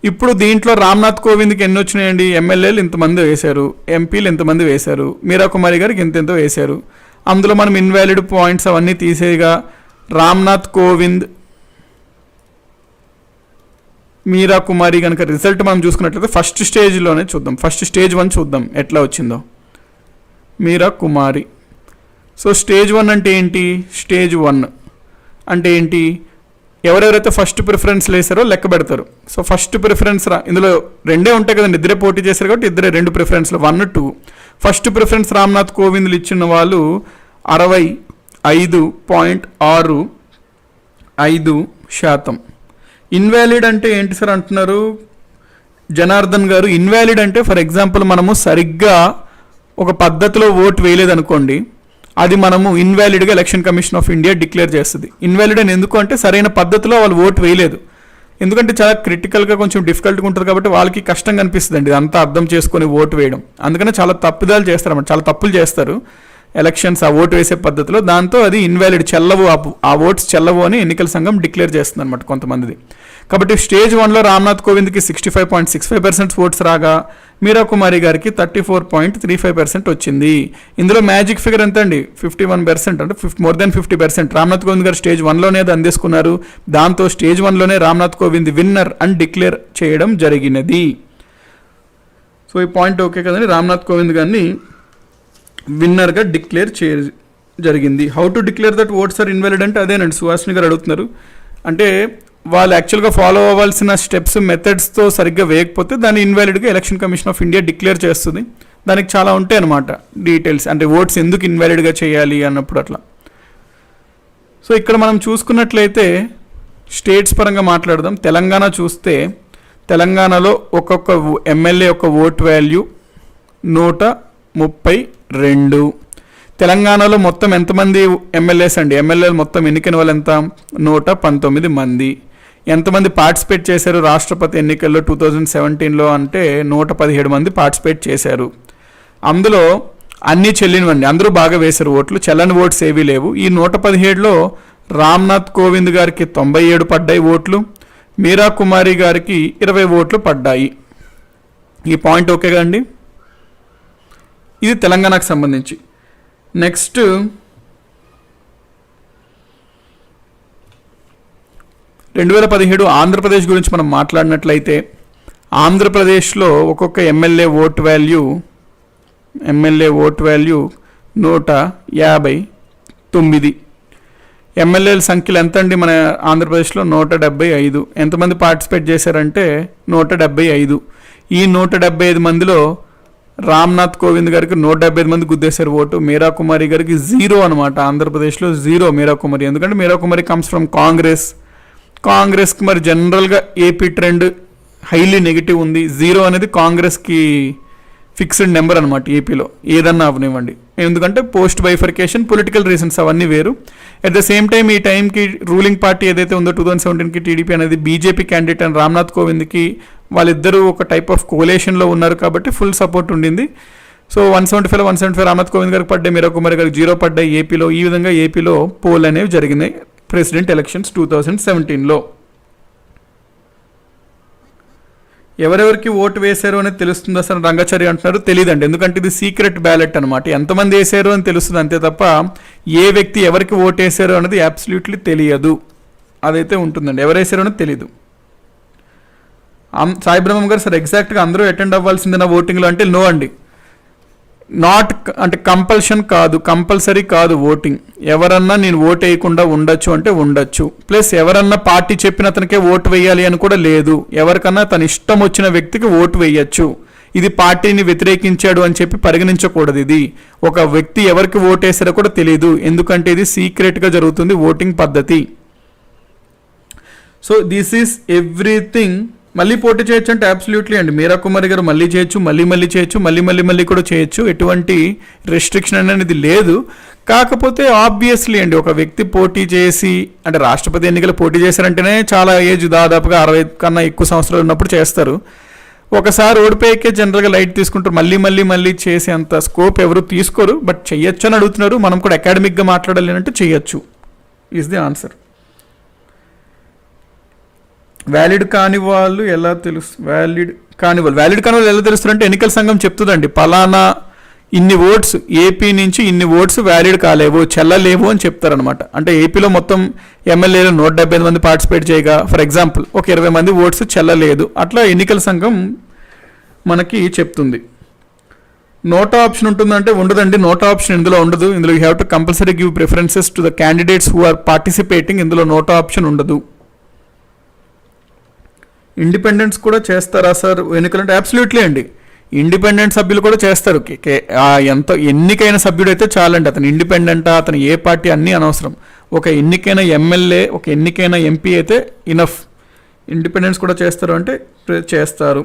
ఇప్పుడు దీంట్లో రామ్నాథ్ కోవింద్కి ఎన్ని వచ్చినాయండి? ఎమ్మెల్యేలు ఇంతమంది వేశారు, ఎంపీలు ఎంతమంది వేశారు, మీరా కుమారి గారికి ఎంతెంతో వేశారు. అందులో మనం ఇన్వాలిడ్ పాయింట్స్ అవన్నీ తీసేయగా రామ్నాథ్ కోవింద్, మీరా కుమారి కనుక రిజల్ట్ మనం చూసుకున్నట్లయితే ఫస్ట్ స్టేజ్లోనే చూద్దాం. ఫస్ట్ స్టేజ్ 1 చూద్దాం ఎట్లా వచ్చిందో. మీరా కుమారి. సో స్టేజ్ 1 అంటే ఏంటి? స్టేజ్ 1 అంటే ఏంటి? ఎవరెవరైతే ఫస్ట్ ప్రిఫరెన్స్ వేసారో లెక్క పెడతారు. సో ఫస్ట్ ప్రిఫరెన్స్ ఇందులో రెండే ఉంటాయి కదండి, ఇద్దరే పోటీ చేశారు కాబట్టి ఇద్దరే 2 ప్రిఫరెన్స్లు 1, 2. ఫస్ట్ ప్రిఫరెన్స్ రామ్నాథ్ కోవింద్లు ఇచ్చిన వాళ్ళు 65.65%. ఇన్వాలిడ్ అంటే ఏంటి సార్ అంటున్నారు జనార్దన్ గారు? ఇన్వాలిడ్ అంటే ఫర్ ఎగ్జాంపుల్ మనము సరిగ్గా ఒక పద్ధతిలో ఓటు వేయలేదనుకోండి, అది మనము ఇన్వాలిడ్గా election commission of India declare చేస్తుంది. ఇన్వాలిడ్ అని ఎందుకు అంటే సరైన పద్ధతిలో వాళ్ళు ఓటు వేయలేదు. ఎందుకంటే చాలా క్రిటికల్గా కొంచెం డిఫికల్ట్గా ఉంటుంది కాబట్టి వాళ్ళకి కష్టంగా అనిపిస్తుంది అండి అంతా అర్థం చేసుకొని ఓటు వేయడం. అందుకనే చాలా తప్పిదాలు చేస్తారన్నమాట, చాలా తప్పులు చేస్తారు ఎలక్షన్స్ ఆ ఓటు వేసే పద్ధతిలో. దాంతో అది ఇన్వాలిడ్, చెల్లవు, ఆ ఓట్స్ చెల్లవు అని ఎన్నికల సంఘం డిక్లేర్ చేస్తుంది అనమాట కొంతమందిది. కాబట్టి స్టేజ్ 1లో రామ్నాథ్ కోవింద్కి 65.65% ఓట్స్ రాగా మీరా కుమారి గారికి 34.35% వచ్చింది. ఇందులో మ్యాజిక్ ఫిగర్ ఎంత అండి? 51%, అంటే మోర్ దెన్ 50%. రామ్నాథ్ కోవింద్ గారు స్టేజ్ 1లోనే అది అందేసుకున్నారు. దాంతో స్టేజ్ 1లోనే రామ్నాథ్ కోవింద్ విన్నర్ అని డిక్లేర్ చేయడం జరిగినది. సో ఈ పాయింట్ ఓకే కదండి, రామ్నాథ్ కోవింద్ గారిని విన్నర్గా డిక్లేర్ జరిగింది. How to declare that votes are invalid అంటే అదేనండి సుహాసిని గారు అడుగుతున్నారు. అంటే వాళ్ళు యాక్చువల్గా ఫాలో అవ్వాల్సిన స్టెప్స్ మెథడ్స్తో సరిగ్గా వేయకపోతే దాన్ని ఇన్వాలిడ్గా election commission of India declare చేస్తుంది. దానికి చాలా ఉంటాయి అన్నమాట డీటెయిల్స్, అంటే ఓట్స్ ఎందుకు ఇన్వాలిడ్గా చేయాలి అన్నప్పుడు అట్లా. సో ఇక్కడ మనం చూసుకున్నట్లయితే స్టేట్స్ పరంగా మాట్లాడదాం. తెలంగాణ చూస్తే తెలంగాణలో ఒక్కొక్క ఎమ్మెల్యే యొక్క ఓట్ వాల్యూ 132. తెలంగాణలో మొత్తం ఎంతమంది ఎమ్మెల్యేస్ అండి? ఎమ్మెల్యేలు మొత్తం ఎన్నికైన వాళ్ళు ఎంత? 119 మంది. ఎంతమంది పార్టిసిపేట్ చేశారు రాష్ట్రపతి ఎన్నికల్లో 2017లో అంటే 117 మంది పార్టిసిపేట్ చేశారు. అందులో అన్నీ చెల్లినవండి, అందరూ బాగా వేశారు ఓట్లు, చెల్లని ఓట్స్ ఏవీ లేవు. ఈ 117లో రామ్నాథ్ కోవింద్ గారికి 97 పడ్డాయి ఓట్లు, మీరా కుమారి గారికి 20 ఓట్లు పడ్డాయి. ఈ పాయింట్ ఓకేగా అండి? ఇది తెలంగాణకు సంబంధించి. నెక్స్ట్ 2017 ఆంధ్రప్రదేశ్ గురించి మనం మాట్లాడినట్లయితే ఆంధ్రప్రదేశ్లో ఒక్కొక్క ఎమ్మెల్యే ఓట్ వాల్యూ 159. ఎమ్మెల్యేల సంఖ్యలు ఎంత అండి మన ఆంధ్రప్రదేశ్లో? 175. ఎంతమంది పార్టిసిపేట్ చేశారంటే 175. ఈ 175 మందిలో రామ్నాథ్ కోవింద్ గారికి 175 మంది గుద్దేశారు ఓటు. మీరా కుమారి గారికి 0 అనమాట. ఆంధ్రప్రదేశ్లో 0 మీరా కుమారి. ఎందుకంటే మీరా కుమారి కమ్స్ ఫ్రమ్ కాంగ్రెస్కి మరి జనరల్గా ఏపీ ట్రెండ్ హైలీ నెగిటివ్ ఉంది. 0 అనేది కాంగ్రెస్కి ఫిక్స్డ్ నెంబర్ అనమాట ఏపీలో, ఏదన్నా అవనివ్వండి. ఎందుకంటే పోస్ట్ బైఫర్కేషన్, పొలిటికల్ రీజన్స్ అవన్నీ వేరు. అట్ ద సేమ్ టైం ఈ టైంకి రూలింగ్ పార్టీ ఏదైతే ఉందో 2017కి టీడీపీ అనేది బీజేపీ క్యాండిడేట్ అని రామ్నాథ్ కోవింద్కి వాళ్ళిద్దరూ ఒక టైప్ ఆఫ్ కోలేషన్లో ఉన్నారు కాబట్టి ఫుల్ సపోర్ట్ ఉండింది. సో 175 రామ్నాథ్ కోవింద్ గారికి పడ్డాయి, మీరా కుమారి గారికి 0 పడ్డాయి ఏపీలో. ఈ విధంగా ఏపీలో పోల్ అనేవి జరిగినాయి ప్రెసిడెంట్ ఎలక్షన్స్ 2017లో. ఎవరెవరికి ఓటు వేశారు అనేది తెలుస్తుందా సార్ రంగాచారి అంటున్నారు? తెలియదండి, ఎందుకంటే ఇది సీక్రెట్ బ్యాలెట్ అనమాట. ఎంతమంది వేశారు అని తెలుస్తుంది అంతే తప్ప ఏ వ్యక్తి ఎవరికి ఓటు వేశారు అనేది అబ్సల్యూట్లీ తెలియదు. అదైతే ఉంటుందండి, ఎవరు వేశారు అనేది తెలియదు. సాయి బ్రహ్మం గారు సార్ ఎగ్జాక్ట్గా అందరూ అటెండ్ అవ్వాల్సింది నా ఓటింగ్లో అంటే నో అండి. నాట్ అంటే కంపల్షన్ కాదు, కంపల్సరీ కాదు ఓటింగ్. ఎవరన్నా నేను ఓటు వేయకుండా ఉండొచ్చు అంటే ఉండొచ్చు. ప్లస్ ఎవరన్నా పార్టీ చెప్పిన అతనికే ఓటు వేయాలి అని కూడా లేదు. ఎవరికన్నా తన ఇష్టం వచ్చిన వ్యక్తికి ఓటు వేయచ్చు. ఇది పార్టీని వ్యతిరేకించాడు అని చెప్పి పరిగణించకూడదు. ఇది ఒక వ్యక్తి ఎవరికి ఓటు వేసారో కూడా తెలియదు, ఎందుకంటే ఇది సీక్రెట్గా జరుగుతుంది ఓటింగ్ పద్ధతి. So this is everything. మళ్ళీ పోటీ చేయొచ్చు అంటే అబ్సల్యూట్లీ అండి. మీరా కుమారి గారు మళ్ళీ చేయొచ్చు, మళ్ళీ చేయొచ్చు, మళ్ళీ కూడా చేయొచ్చు. ఎటువంటి రెస్ట్రిక్షన్ అనేది లేదు. కాకపోతే ఆబ్వియస్లీ అండి, ఒక వ్యక్తి పోటీ చేసి అంటే రాష్ట్రపతి ఎన్నికలు పోటీ చేశారంటేనే చాలా ఏజ్, దాదాపుగా 60 కన్నా ఎక్కువ సంవత్సరాలు ఉన్నప్పుడు చేస్తారు. ఒకసారి ఓడిపోయాకే జనరల్గా లైట్ తీసుకుంటారు. మళ్ళీ చేసే అంత స్కోప్ ఎవరు తీసుకోరు. బట్ చెయ్యొచ్చు అని అడుగుతున్నారు. మనం కూడా అకాడమిక్గా మాట్లాడాలి అంటే చెయ్యొచ్చు ఈజ్ ది ఆన్సర్. వ్యాలిడ్ కాని వాళ్ళు ఎలా తెలుసు? వ్యాలిడ్ కాని వాళ్ళు ఎలా తెలుస్తారంటే ఎన్నికల సంఘం చెప్తుందండి, పలానా ఇన్ని ఓట్స్ ఏపీ నుంచి ఇన్ని ఓట్స్ వ్యాలిడ్ కాలేవు, చెల్లలేవు అని చెప్తారనమాట. అంటే ఏపీలో మొత్తం ఎమ్మెల్యేలు 175 మంది పార్టిసిపేట్ చేయగా ఫర్ ఎగ్జాంపుల్ ఒక 20 మంది ఓట్స్ చెల్లలేదు, అట్లా ఎన్నికల సంఘం మనకి చెప్తుంది. నోటా ఆప్షన్ ఉంటుందంటే ఉండదండి. నోటా ఆప్షన్ ఇందులో ఉండదు. ఇందులో you have to compulsory give preferences to the candidates who are participating. ఇందులో నోటా ఆప్షన్ ఉండదు. ఇండిపెండెంట్స్ కూడా చేస్తారా సార్ ఎన్నికలు అంటే? అబ్సల్యూట్లీ అండి, ఇండిపెండెంట్ సభ్యులు కూడా చేస్తారు. ఎంత ఎన్నికైన సభ్యుడు అయితే చాలండి. అతను ఇండిపెండెంటా, అతను ఏ పార్టీ అన్నీ అనవసరం. ఒక ఎన్నికైన ఎమ్మెల్యే, ఒక ఎన్నికైన ఎంపీ అయితే ఇనఫ్. ఇండిపెండెంట్స్ కూడా చేస్తారు అంటే చేస్తారు.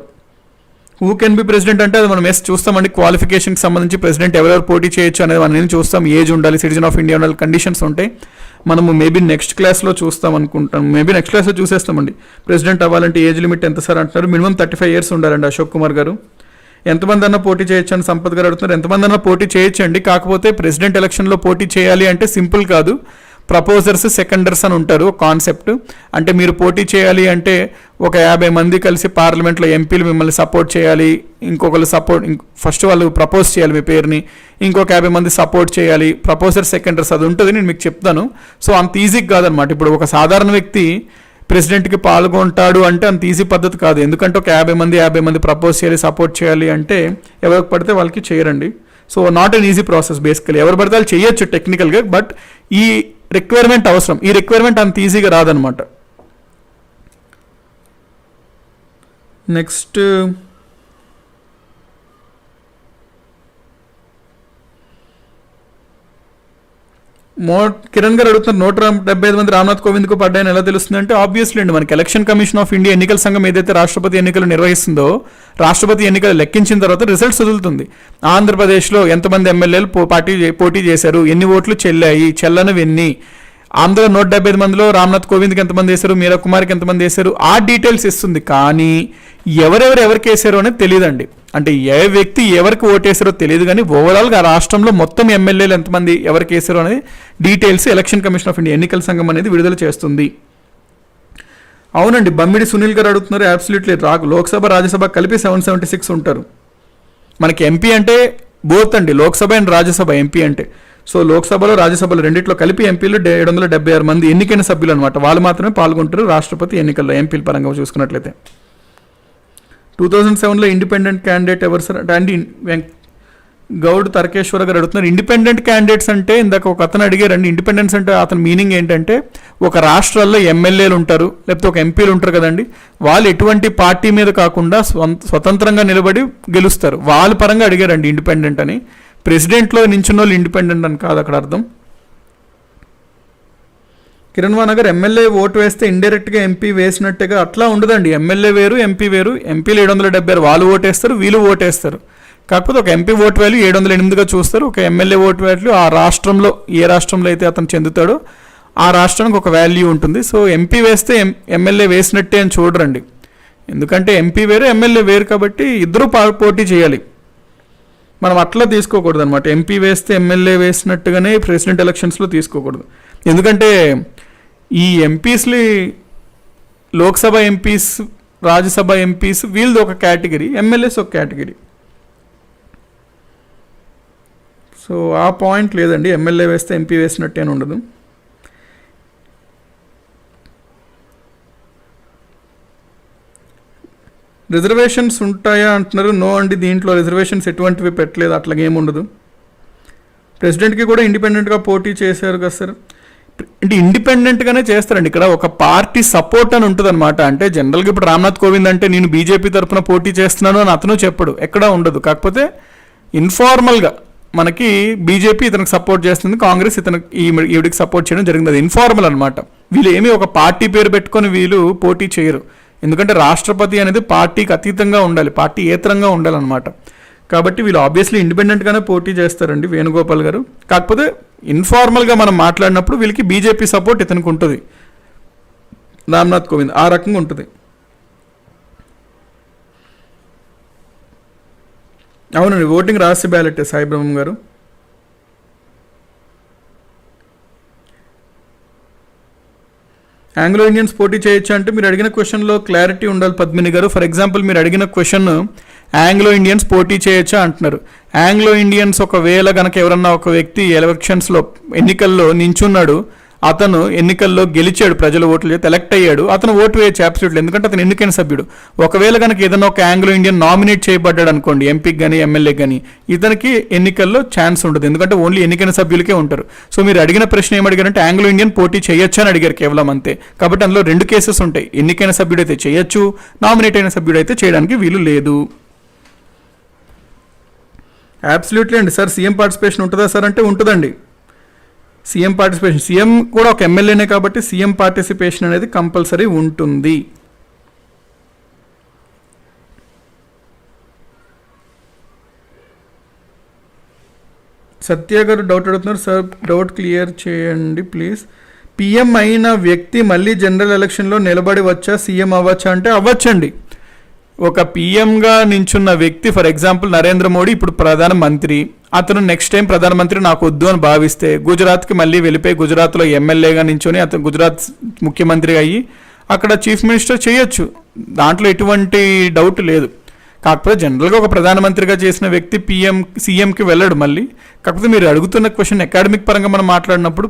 హూ కెన్ బి ప్రెసిడెంట్ అంటే అది మనం చూస్తామండి. క్వాలిఫికేషన్కి సంబంధించి ప్రెసిడెంట్ ఎవరెవరు పోటీ చేయొచ్చు అనేది మనం చూస్తాం. ఏజ్ ఉండాలి, సిటిజన్ ఆఫ్ ఇండియా ఉండాలి, కండిషన్స్ ఉంటాయి. మనము మేబీ నెక్స్ట్ క్లాస్లో చూస్తాం అనుకుంటాం. మేబీ నెక్స్ట్ క్లాస్లో చూసేస్తామండి. ప్రెసిడెంట్ అవ్వాలంటే ఏజ్ లిమిట్ ఎంత సార్ అంటున్నారు? మినిమం 35 years ఉండాలండి. అశోక్ కుమార్ గారు ఎంతమంది అన్నా పోటీ చేయొచ్చు అని సంపత్ గారు అడుగుతున్నారు. ఎంతమంది అన్నా పోటీ చేయొచ్చండి. కాకపోతే ప్రెసిడెంట్ ఎలక్షన్లో పోటీ చేయాలి అంటే సింపుల్ కాదు. ప్రపోజర్స్, సెకండర్స్ అని ఉంటారు కాన్సెప్ట్. అంటే మీరు పోటీ చేయాలి అంటే ఒక 50 మంది కలిసి పార్లమెంట్లో ఎంపీలు మిమ్మల్ని సపోర్ట్ చేయాలి. ఇంకొకరు ఫస్ట్ వాళ్ళు ప్రపోజ్ చేయాలి మీ పేరుని, ఇంకొక 50 మంది సపోర్ట్ చేయాలి. ప్రపోజర్, సెకండర్స్ అది ఉంటుంది, నేను మీకు చెప్తాను. సో అంత ఈజీగా కాదనమాట. ఇప్పుడు ఒక సాధారణ వ్యక్తి ప్రెసిడెంట్కి పాల్గొంటాడు అంటే అంత ఈజీ పద్ధతి కాదు. ఎందుకంటే ఒక 50 మంది ప్రపోజ్ చేయాలి, సపోర్ట్ చేయాలి అంటే ఎవరికి పడితే వాళ్ళకి చేయరండి. So not an easy process basically. ఎవరు పడితే వాళ్ళు చేయొచ్చు టెక్నికల్గా, బట్ ఈ రిక్వైర్మెంట్ అవసరం. ఈ రిక్వైర్మెంట్ అంత ఈజీగా రాదనమాట. నెక్స్ట్ కిరణ్ గారు అడుగుతున్నారు 175 మంది రామ్నాథ్ కోవింద్కు పడ్డాయని ఎలా తెలుస్తుంది అంటే ఆబ్వియస్లీ అండి, మనకి ఎలక్షన్ కమిషన్ ఆఫ్ ఇండియా ఎన్నికల సంఘం ఏదైతే రాష్ట్రపతి ఎన్నికలు నిర్వహిస్తుందో రాష్ట్రపతి ఎన్నికలు లెక్కించిన తర్వాత రిజల్ట్స్ వదులుతుంది. ఆంధ్రప్రదేశ్లో ఎంతమంది ఎమ్మెల్యేలు పోటీ చేశారు, ఎన్ని ఓట్లు చెల్లాయి, చెల్లనివి ఎన్ని, ఆంధ్ర 175 మందిలో రామ్నాథ్ కోవింద్కి ఎంతమంది వేశారు, మీరా కుమార్కి ఎంతమంది వేశారు, ఆ డీటెయిల్స్ ఇస్తుంది. కానీ ఎవరికి వేశారు అనేది తెలియదండి. అంటే ఏ వ్యక్తి ఎవరికి ఓటేసారో తెలియదు, కానీ ఓవరాల్గా రాష్ట్రంలో మొత్తం ఎమ్మెల్యేలు ఎంతమంది ఎవరికి వేశారో అనేది details election commission of India ఎన్నికల సంఘం అనేది విడుదల చేస్తుంది. అవునండి, బమ్మిడి సునీల్ గారు అడుగుతున్నారు. అబ్సల్యూట్లీ లోక్సభ రాజ్యసభ కలిపి 776 ఉంటారు. మనకి ఎంపీ అంటే బోత్ అండి, లోక్సభ అండ్ రాజ్యసభ ఎంపీ అంటే. సో లోక్సభలో రాజ్యసభలో రెండిట్లో కలిపి ఎంపీలు 776 మంది ఎన్నికైన సభ్యులు అనమాట. వాళ్ళు మాత్రమే పాల్గొంటారు రాష్ట్రపతి ఎన్నికల్లో ఎంపీల పరంగా చూసుకున్నట్లయితే. 2007లో ఇండిపెండెంట్ క్యాండిడేట్ ఎవరు సార్ అంటే గౌడ్ తర్కేశ్వర గారు అడుగుతున్నారు. ఇండిపెండెంట్ క్యాండిడేట్స్ అంటే ఇందాక ఒక అతను అడిగారండి. ఇండిపెండెన్స్ అంటే అతని మీనింగ్ ఏంటంటే ఒక రాష్ట్రాల్లో ఎమ్మెల్యేలు ఉంటారు, లేకపోతే ఒక ఎంపీలు ఉంటారు కదండి, వాళ్ళు ఎటువంటి పార్టీ మీద కాకుండా స్వతంత్రంగా నిలబడి గెలుస్తారు. వాళ్ళ పరంగా అడిగారండి ఇండిపెండెంట్ అని. ప్రెసిడెంట్లో నించున్న వాళ్ళు ఇండిపెండెంట్ అని కాదు అక్కడ అర్థం. కిరణ్ నగర్ ఎమ్మెల్యే ఓటు వేస్తే ఇండైరెక్ట్గా ఎంపీ వేసినట్టుగా అట్లా ఉండదండి. ఎమ్మెల్యే వేరు, ఎంపీ వేరు. ఎంపీలు 776 వాళ్ళు ఓటేస్తారు, వీళ్ళు ఓటేస్తారు. కాకపోతే ఒక ఎంపీ ఓటు వాల్యూ 708గా చూస్తారు. ఒక ఎమ్మెల్యే ఓటు వాల్యూ ఆ రాష్ట్రంలో ఏ రాష్ట్రంలో అయితే అతను చెందుతాడో ఆ రాష్ట్రానికి ఒక వాల్యూ ఉంటుంది. సో ఎంపీ వేస్తే ఎమ్మెల్యే వేసినట్టే అని చూడరండి. ఎందుకంటే ఎంపీ వేరు, ఎమ్మెల్యే వేరు కాబట్టి ఇద్దరు పోటీ చేయాలి. మనం అట్లా తీసుకోకూడదు అనమాట. ఎంపీ వేస్తే ఎమ్మెల్యే వేసినట్టుగానే ప్రెసిడెంట్ ఎలక్షన్స్లో తీసుకోకూడదు. ఎందుకంటే ఈ ఎంపీస్ని లోక్సభ ఎంపీస్, రాజ్యసభ ఎంపీస్ వీళ్ళది ఒక కేటగిరీ, ఎమ్మెల్యేస్ ఒక కేటగిరీ. సో ఆ పాయింట్ లేదండి. ఎమ్మెల్యే వేస్తే ఎంపీ వేసినట్టేని ఉండదు. రిజర్వేషన్స్ ఉంటాయా అంటున్నారు. నో అండి, దీంట్లో రిజర్వేషన్స్ ఎటువంటివి పెట్టలేదు, అట్లాగేముండదు. ప్రెసిడెంట్కి కూడా ఇండిపెండెంట్గా పోటీ చేశారు కదా సార్. అంటే ఇండిపెండెంట్గానే చేస్తారండి. ఇక్కడ ఒక పార్టీ సపోర్ట్ అని ఉంటుంది అనమాట. అంటే జనరల్గా ఇప్పుడు రామ్నాథ్ కోవింద్ అంటే నేను బీజేపీ తరఫున పోటీ చేస్తున్నాను అని అతను చెప్పడు, ఎక్కడా ఉండదు. కాకపోతే ఇన్ఫార్మల్గా మనకి బీజేపీ ఇతనికి సపోర్ట్ చేస్తుంది, కాంగ్రెస్ ఇతనికి ఈవిడికి సపోర్ట్ చేయడం జరిగింది. అది ఇన్ఫార్మల్ అనమాట. వీళ్ళు ఏమీ ఒక పార్టీ పేరు పెట్టుకొని వీళ్ళు పోటీ చేయరు. ఎందుకంటే రాష్ట్రపతి అనేది పార్టీకి అతీతంగా ఉండాలి, పార్టీ ఏతరంగా ఉండాలన్నమాట. కాబట్టి వీళ్ళు ఆబ్వియస్లీ ఇండిపెండెంట్గానే పోటీ చేస్తారండి వేణుగోపాల్ గారు. కాకపోతే ఇన్ఫార్మల్గా మనం మాట్లాడినప్పుడు వీళ్ళకి బీజేపీ సపోర్ట్ ఇతనికి ఉంటుంది, రామ్నాథ్ కోవింద్ ఆ రకంగా ఉంటుంది. అవునండి, ఓటింగ్ రహస్య బ్యాలెట్ సాయిబ్రహ్మం గారు. ఆంగ్లో ఇండియన్స్ పోటీ చేయొచ్చు అంటే మీరు అడిగిన క్వశ్చన్లో క్లారిటీ ఉండాలి పద్మిని గారు. ఫర్ ఎగ్జాంపుల్ మీరు అడిగిన క్వశ్చన్ ఆంగ్లో ఇండియన్స్ పోటీ చేయొచ్చా అంటున్నారు. ఆంగ్లో ఇండియన్స్ ఒకవేళ కనుక ఎవరన్నా ఒక వ్యక్తి ఎలక్షన్స్లో ఎన్నికల్లో నించున్నాడు, అతను ఎన్నికల్లో గెలిచాడు, ప్రజల ఓట్లు చేసి ఎలక్ట్ అయ్యాడు, అతను ఓటు వేయచ్చు అబ్సల్యూట్లీ, ఎందుకంటే అతను ఎన్నికైన సభ్యుడు. ఒకవేళ కనుక ఏదైనా ఒక ఆంగ్లో ఇండియన్ నామినేట్ చేయబడ్డాడు అనుకోండి, ఎంపీకి కానీ ఎమ్మెల్యేకి కానీ, ఇతనికి ఎన్నికల్లో ఛాన్స్ ఉండదు, ఎందుకంటే ఓన్లీ ఎన్నికైన సభ్యులకే ఉంటారు. సో మీరు అడిగిన ప్రశ్న ఏమడిగారంటే ఆంగ్లో ఇండియన్ పోటీ చేయొచ్చు అని అడిగారు కేవలం, అంతే. కాబట్టి అందులో రెండు కేసెస్ ఉంటాయి. ఎన్నికైన సభ్యుడైతే చేయొచ్చు, నామినేట్ అయిన సభ్యుడైతే చేయడానికి వీలు లేదు. అబ్సల్యూట్లీ అండి సార్. సీఎం పార్టిసిపేషన్ ఉంటుందా సార్ అంటే ఉంటుందండి. సీఎం పార్టిసిపేషన్, సీఎం కూడా ఒక ఎమ్మెల్యేనే కాబట్టి సీఎం పార్టిసిపేషన్ అనేది కంపల్సరీ ఉంటుంది. సత్య గారు డౌట్ అడుగుతున్నారు సార్, డౌట్ క్లియర్ చేయండి ప్లీజ్. పిఎం అయిన వ్యక్తి మళ్ళీ జనరల్ ఎలక్షన్లో నిలబడి వచ్చా, సీఎం అవ్వచ్చా అంటే అవ్వచ్చండి. ఒక పిఎంగా నించున్న వ్యక్తి, ఫర్ ఎగ్జాంపుల్ నరేంద్ర మోడీ ఇప్పుడు ప్రధానమంత్రి, అతను నెక్స్ట్ టైం ప్రధానమంత్రి నాకు వద్దు అని భావిస్తే గుజరాత్కి మళ్ళీ వెళ్ళిపోయి గుజరాత్లో ఎమ్మెల్యేగా నించుని అతను గుజరాత్ ముఖ్యమంత్రి అయ్యి అక్కడ చీఫ్ మినిస్టర్ చేయొచ్చు, దాంట్లో ఎటువంటి డౌట్ లేదు. కాకపోతే జనరల్గా ఒక ప్రధానమంత్రిగా చేసిన వ్యక్తి సీఎంకి వెళ్ళడు మళ్ళీ. కాకపోతే మీరు అడుగుతున్న క్వశ్చన్ అకాడమిక్ పరంగా మనం మాట్లాడినప్పుడు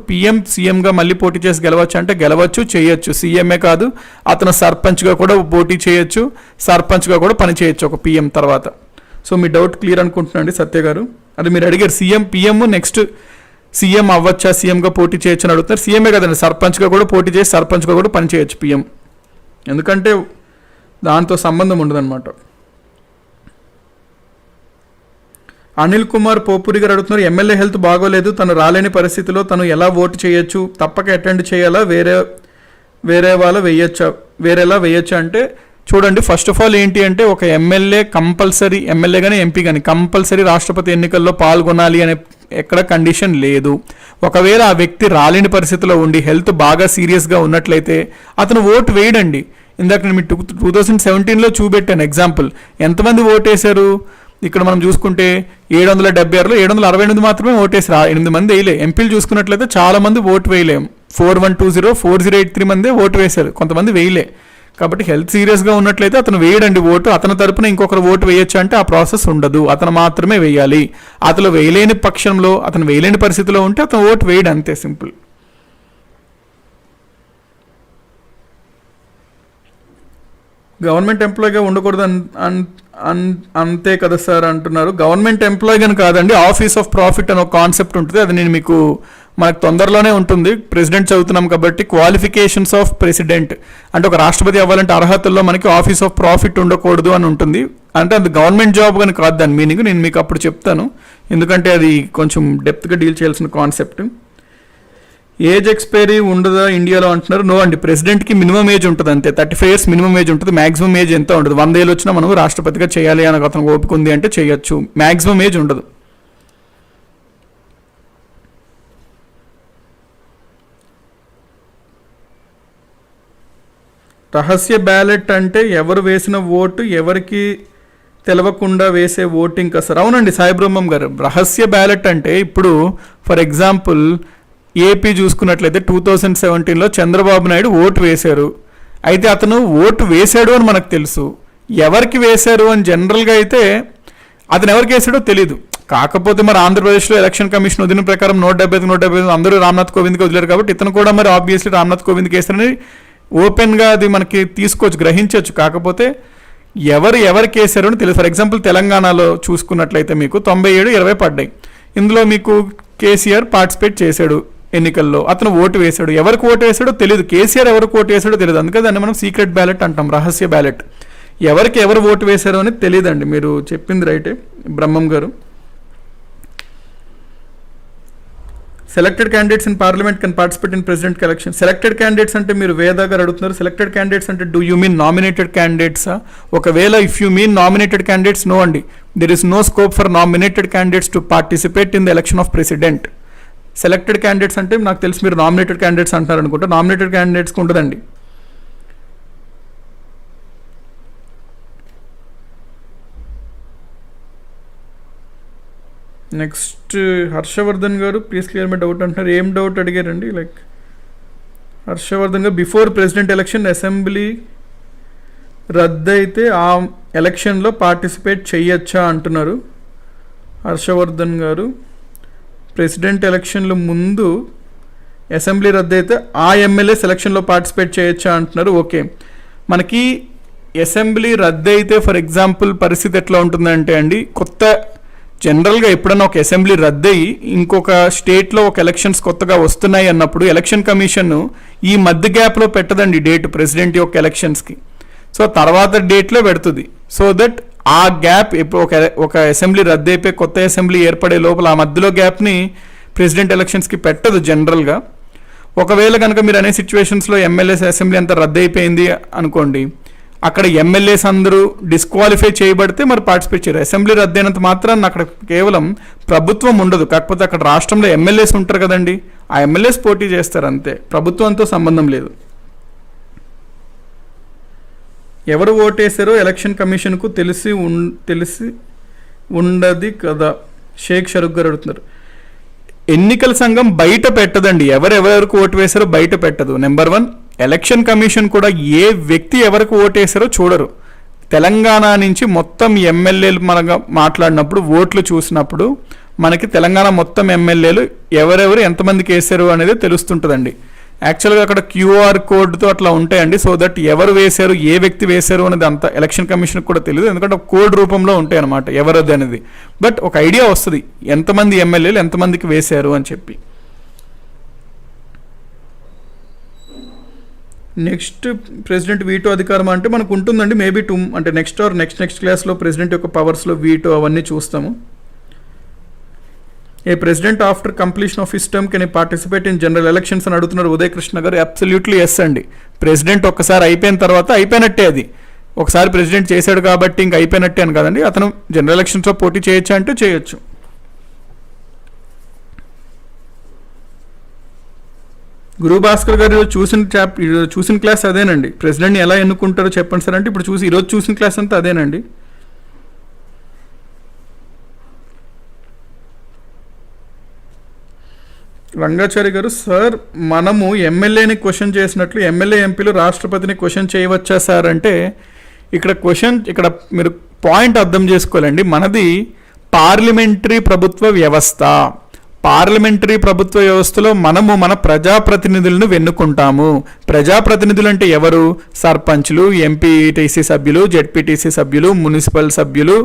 సీఎంగా మళ్ళీ పోటీ చేసి గెలవచ్చు అంటే గెలవచ్చు, చేయొచ్చు. సీఎంఏ కాదు, అతను సర్పంచ్గా కూడా పోటీ చేయొచ్చు, సర్పంచ్గా కూడా పని చేయొచ్చు ఒక పిఎం తర్వాత. సో మీ డౌట్ క్లియర్ అనుకుంటున్నాండి సత్య గారు. అది మీరు అడిగారు పిఎం నెక్స్ట్ సీఎం అవ్వచ్చా, సీఎంగా పోటీ చేయొచ్చు అని అడుగుతున్నారు. సీఎంఏ కదండి, సర్పంచ్గా కూడా పోటీ చేసి సర్పంచ్గా కూడా పని చేయొచ్చు పిఎం, ఎందుకంటే దాంతో సంబంధం ఉండదన్నమాట. అనిల్ కుమార్ పోపురి గారు అడుగుతున్నారు, ఎమ్మెల్యే హెల్త్ బాగోలేదు, తను రాలేని పరిస్థితిలో తను ఎలా ఓటు చేయొచ్చు, తప్పక అటెండ్ చేయాలా, వేరేలా వేయచ్చా అంటే చూడండి, ఫస్ట్ ఆఫ్ ఆల్ ఏంటి అంటే ఒక ఎమ్మెల్యే కంపల్సరీ, ఎమ్మెల్యే కానీ ఎంపీ కానీ కంపల్సరీ రాష్ట్రపతి ఎన్నికల్లో పాల్గొనాలి అనే ఎక్కడ కండిషన్ లేదు. ఒకవేళ ఆ వ్యక్తి రాలేని పరిస్థితిలో ఉండి హెల్త్ బాగా సీరియస్గా ఉన్నట్లయితే అతను ఓటు వేయడండి. ఇందాక నేను 2017లో చూపెట్టాను ఎగ్జాంపుల్. ఎంతమంది ఓటేశారు ఇక్కడ మనం చూసుకుంటే 776లో 768 మాత్రమే ఓటేసారు, 8 మంది వేయలే. ఎంపీలు చూసుకున్నట్లయితే చాలా మంది ఓటు వేయలేం, 4120 4083 మందే ఓటు వేశారు, కొంతమంది వేయలే. కాబట్టి హెల్త్ సీరియస్గా ఉన్నట్లయితే అతను వేయడండి ఓటు, అతని తరపున ఇంకొకరు ఓటు వేయొచ్చు అంటే ఆ ప్రాసెస్ ఉండదు, అతను మాత్రమే వేయాలి. అతను వేయలేని పక్షంలో, అతను వేయలేని పరిస్థితిలో ఉంటే అతను ఓటు వేయడం, అంతే, సింపుల్. గవర్నమెంట్ ఎంప్లాయీగా ఉండకూడదు అంతే కదా సార్ అంటున్నారు. గవర్నమెంట్ ఎంప్లాయీ అని కాదండి, ఆఫీస్ ఆఫ్ ప్రాఫిట్ అని ఒక కాన్సెప్ట్ ఉంటుంది. అది నేను మీకు మనకు తొందరలోనే ఉంటుంది. ప్రెసిడెంట్ చదువుతున్నాం కాబట్టి క్వాలిఫికేషన్స్ ఆఫ్ ప్రెసిడెంట్ అంటే ఒక రాష్ట్రపతి అవ్వాలంటే అర్హతల్లో మనకి ఆఫీస్ ఆఫ్ ప్రాఫిట్ ఉండకూడదు అని ఉంటుంది. అంటే అది గవర్నమెంట్ జాబ్ అని కాదు దాని మీనింగ్, నేను మీకు అప్పుడు చెప్తాను, ఎందుకంటే అది కొంచెం డెప్త్గా డీల్ చేయాల్సిన కాన్సెప్ట్. ఏజ్ ఎక్స్పైరీ ఉండదా ఇండియాలో అంటున్నారు. నో అండి, ప్రెసిడెంట్కి మినిమం ఏజ్ ఉంటుంది అంతే, 35 years మినిమం ఏజ్ ఉంటుంది. మాక్సిమం ఏజ్ ఎంత ఉండదు. 100 ఏళ్ళు వచ్చినా మనం రాష్ట్రపతిగా చేయాలి అని అతను ఓపిక ఉంది అంటే చేయొచ్చు, మాక్సిమం ఏజ్ ఉండదు. రహస్య బ్యాలెట్ అంటే ఎవరు వేసిన ఓటు ఎవరికి తెలవకుండా వేసే ఓటింగ్ కదా సార్? అవునండి సాయిబ్రహ్మం గారు, రహస్య బ్యాలెట్ అంటే ఇప్పుడు ఫర్ ఎగ్జాంపుల్ ఏపీ చూసుకున్నట్లయితే 2017లో చంద్రబాబు నాయుడు ఓటు వేశారు. అయితే అతను ఓటు వేశాడు అని మనకు తెలుసు, ఎవరికి వేశారు అని జనరల్గా అయితే అతను ఎవరికి వేసాడో తెలీదు. కాకపోతే మరి ఆంధ్రప్రదేశ్లో ఎలక్షన్ కమిషన్ వదిలిన ప్రకారం 175 అందరూ రామ్నాథ్ కోవింద్కి వదిలేరు కాబట్టి ఇతను కూడా మరి ఆబ్వియస్లీ రామ్నాథ్ కోవింద్కి వేస్తారని ఓపెన్గా అది మనకి తీసుకోవచ్చు, గ్రహించవచ్చు. కాకపోతే ఎవరికి వేశారు అని తెలియదు. ఫర్ ఎగ్జాంపుల్ తెలంగాణలో చూసుకున్నట్లయితే మీకు 97-20 పడ్డాయి. ఇందులో మీకు కేసీఆర్ పార్టిసిపేట్ చేశాడు ఎన్నికల్లో, అతను ఓటు వేశాడు. ఎవరికి ఓటు వేశాడో తెలియదు, కేసీఆర్ ఎవరికి ఓటు వేశాడో తెలియదు. అందుకే దాన్ని మనం సీక్రెట్ బ్యాలెట్ అంటాం, రహస్య బ్యాలెట్. ఎవరు ఓటు వేశారో అని తెలియదండి. మీరు చెప్పింది రైటే బ్రహ్మం గారు. Selected candidates in parliament can participate in president election. Selected candidates అంటే మీరు వేదా గారు అడుగుతున్నారు. సెలెక్టెడ్ క్యాండిడేట్స్ అంటే డూ యూ మీన్ నామినేటెడ్ క్యాండిడేట్సా? ఒకవేళ if you mean nominated candidates, no అండి, there is no scope for nominated candidates to participate in the election of president. Selected candidates అంటే నాకు తెలిసి మీరు నామినేటెడ్ క్యాండిడేట్స్ అంటారు అనుకుంటా. నామినేటెడ్ క్యాండిడేట్స్కి ఉంటుందండి. నెక్స్ట్ హర్షవర్ధన్ గారు, ప్లీజ్ క్లియర్ మై డౌట్ అంటున్నారు. ఏం డౌట్ అడిగారండి? లైక్ హర్షవర్ధన్ గారు, బిఫోర్ ప్రెసిడెంట్ ఎలక్షన్ అసెంబ్లీ రద్దు అయితే ఆ ఎలక్షన్లో పార్టిసిపేట్ చేయొచ్చా అంటున్నారు హర్షవర్ధన్ గారు. ప్రెసిడెంట్ ఎలక్షన్ల ముందు అసెంబ్లీ రద్దు అయితే ఆ ఎమ్మెల్యే సెలక్షన్లో పార్టిసిపేట్ చేయొచ్చా అంటున్నారు. ఓకే, మనకి అసెంబ్లీ రద్దు అయితే ఫర్ ఎగ్జాంపుల్ పరిస్థితి ఎట్లా ఉంటుందంటే అండి, కొత్త జనరల్గా ఎప్పుడన్నా ఒక అసెంబ్లీ రద్దయి ఇంకొక స్టేట్లో ఒక ఎలక్షన్స్ కొత్తగా వస్తున్నాయి అన్నప్పుడు ఎలక్షన్ కమిషన్ ఈ మధ్య గ్యాప్లో పెట్టదండి డేట్ ప్రెసిడెంట్ యొక్క ఎలక్షన్స్కి. సో తర్వాత డేట్లో పెడుతుంది. సో దట్ ఆ గ్యాప్ ఇప్పుడు ఒక అసెంబ్లీ రద్దు అయిపోయి కొత్త అసెంబ్లీ ఏర్పడే లోపల ఆ మధ్యలో గ్యాప్ని ప్రెసిడెంట్ ఎలక్షన్స్కి పెట్టదు జనరల్గా. ఒకవేళ కనుక మీరు అనే సిచ్యువేషన్స్లో ఎమ్మెల్యేస్ అసెంబ్లీ అంతా రద్దు అయిపోయింది అనుకోండి, అక్కడ ఎమ్మెల్యేస్ అందరూ డిస్క్వాలిఫై చేయబడితే మరి పార్టిసిపేట్ చేయరు. అసెంబ్లీ రద్దయినంత మాత్రాన్ని అక్కడ కేవలం ప్రభుత్వం ఉండదు, కాకపోతే అక్కడ రాష్ట్రంలో ఎమ్మెల్యేస్ ఉంటారు కదండి, ఆ ఎమ్మెల్యేస్ పోటీ చేస్తారు అంతే, ప్రభుత్వంతో సంబంధం లేదు. ఎవరు ఓటేసారో ఎలక్షన్ కమిషన్కు తెలిసి ఉండదు కదా, షేక్ షరూక్ గారు అడుగుతున్నారు. ఎన్నికల సంఘం బయట పెట్టదండి, ఎవరెవరికి ఓటు వేశారో బయట పెట్టదు. నెంబర్ 1, ఎలక్షన్ కమిషన్ కూడా ఏ వ్యక్తి ఎవరికి ఓటేసారో చూడరు. తెలంగాణ నుంచి మొత్తం ఎమ్మెల్యేలు మనగా మాట్లాడినప్పుడు ఓట్లు చూసినప్పుడు మనకి తెలంగాణ మొత్తం ఎమ్మెల్యేలు ఎవరెవరు ఎంతమందికి వేశారు అనేది తెలుస్తుంటుందండి. యాక్చువల్గా అక్కడ క్యూఆర్ కోడ్తో అట్లా ఉంటాయండి. సో దట్ ఎవరు వేశారు, ఏ వ్యక్తి వేశారు అనేది అంత ఎలక్షన్ కమిషన్కి కూడా తెలియదు, ఎందుకంటే ఒక కోడ్ రూపంలో ఉంటాయి అనమాట ఎవరది అనేది. బట్ ఒక ఐడియా వస్తుంది ఎంతమంది ఎమ్మెల్యేలు ఎంతమందికి వేశారు అని చెప్పి. నెక్స్ట్ ప్రెసిడెంట్ వీటో అధికారం అంటే మనకు ఉంటుందండి, మేబీ అంటే నెక్స్ట్ క్లాస్లో ప్రెసిడెంట్ యొక్క పవర్స్లో వీటో అవన్నీ చూస్తాము. A president after completion of his term can participate in general elections అని అడుగుతున్నారు ఉదయ్ కృష్ణ గారు. అబ్సల్యూట్లీ ఎస్ అండి. ప్రెసిడెంట్ ఒక్కసారి అయిపోయిన తర్వాత అయిపోయినట్టే, అది ఒకసారి ప్రెసిడెంట్ చేశాడు కాబట్టి ఇంక అయిపోయినట్టే అని కదండి. అతను జనరల్ ఎలక్షన్స్లో పోటీ చేయొచ్చా అంటే చేయొచ్చు. గురు భాస్కర్ గారు చూసిన క్లాస్ అదేనండి. ప్రెసిడెంట్ని ఎలా ఎన్నుకుంటారో చెప్పండి సార్ అంటే ఇప్పుడు ఈరోజు చూసిన క్లాస్ అంతా అదేనండి. రంగాచారి గారు, సార్ మనము ఎమ్మెల్యేని క్వశ్చన్ చేసినట్లు ఎమ్మెల్యే ఎంపీలు రాష్ట్రపతిని క్వశ్చన్ చేయవచ్చా సార్ అంటే, ఇక్కడ మీరు పాయింట్ అర్థం చేసుకోవాలండి. మనది పార్లమెంటరీ ప్రభుత్వ వ్యవస్థ. పార్లమెంటరీ ప్రభుత్వ వ్యవస్థలో మనము మన ప్రజాప్రతినిధులను వెన్నుకుంటాము. ప్రజాప్రతినిధులు అంటే ఎవరు? సర్పంచ్లు, ఎంపీటీసీ సభ్యులు, జెడ్పీటీసీ సభ్యులు, మున్సిపల్ సభ్యులు,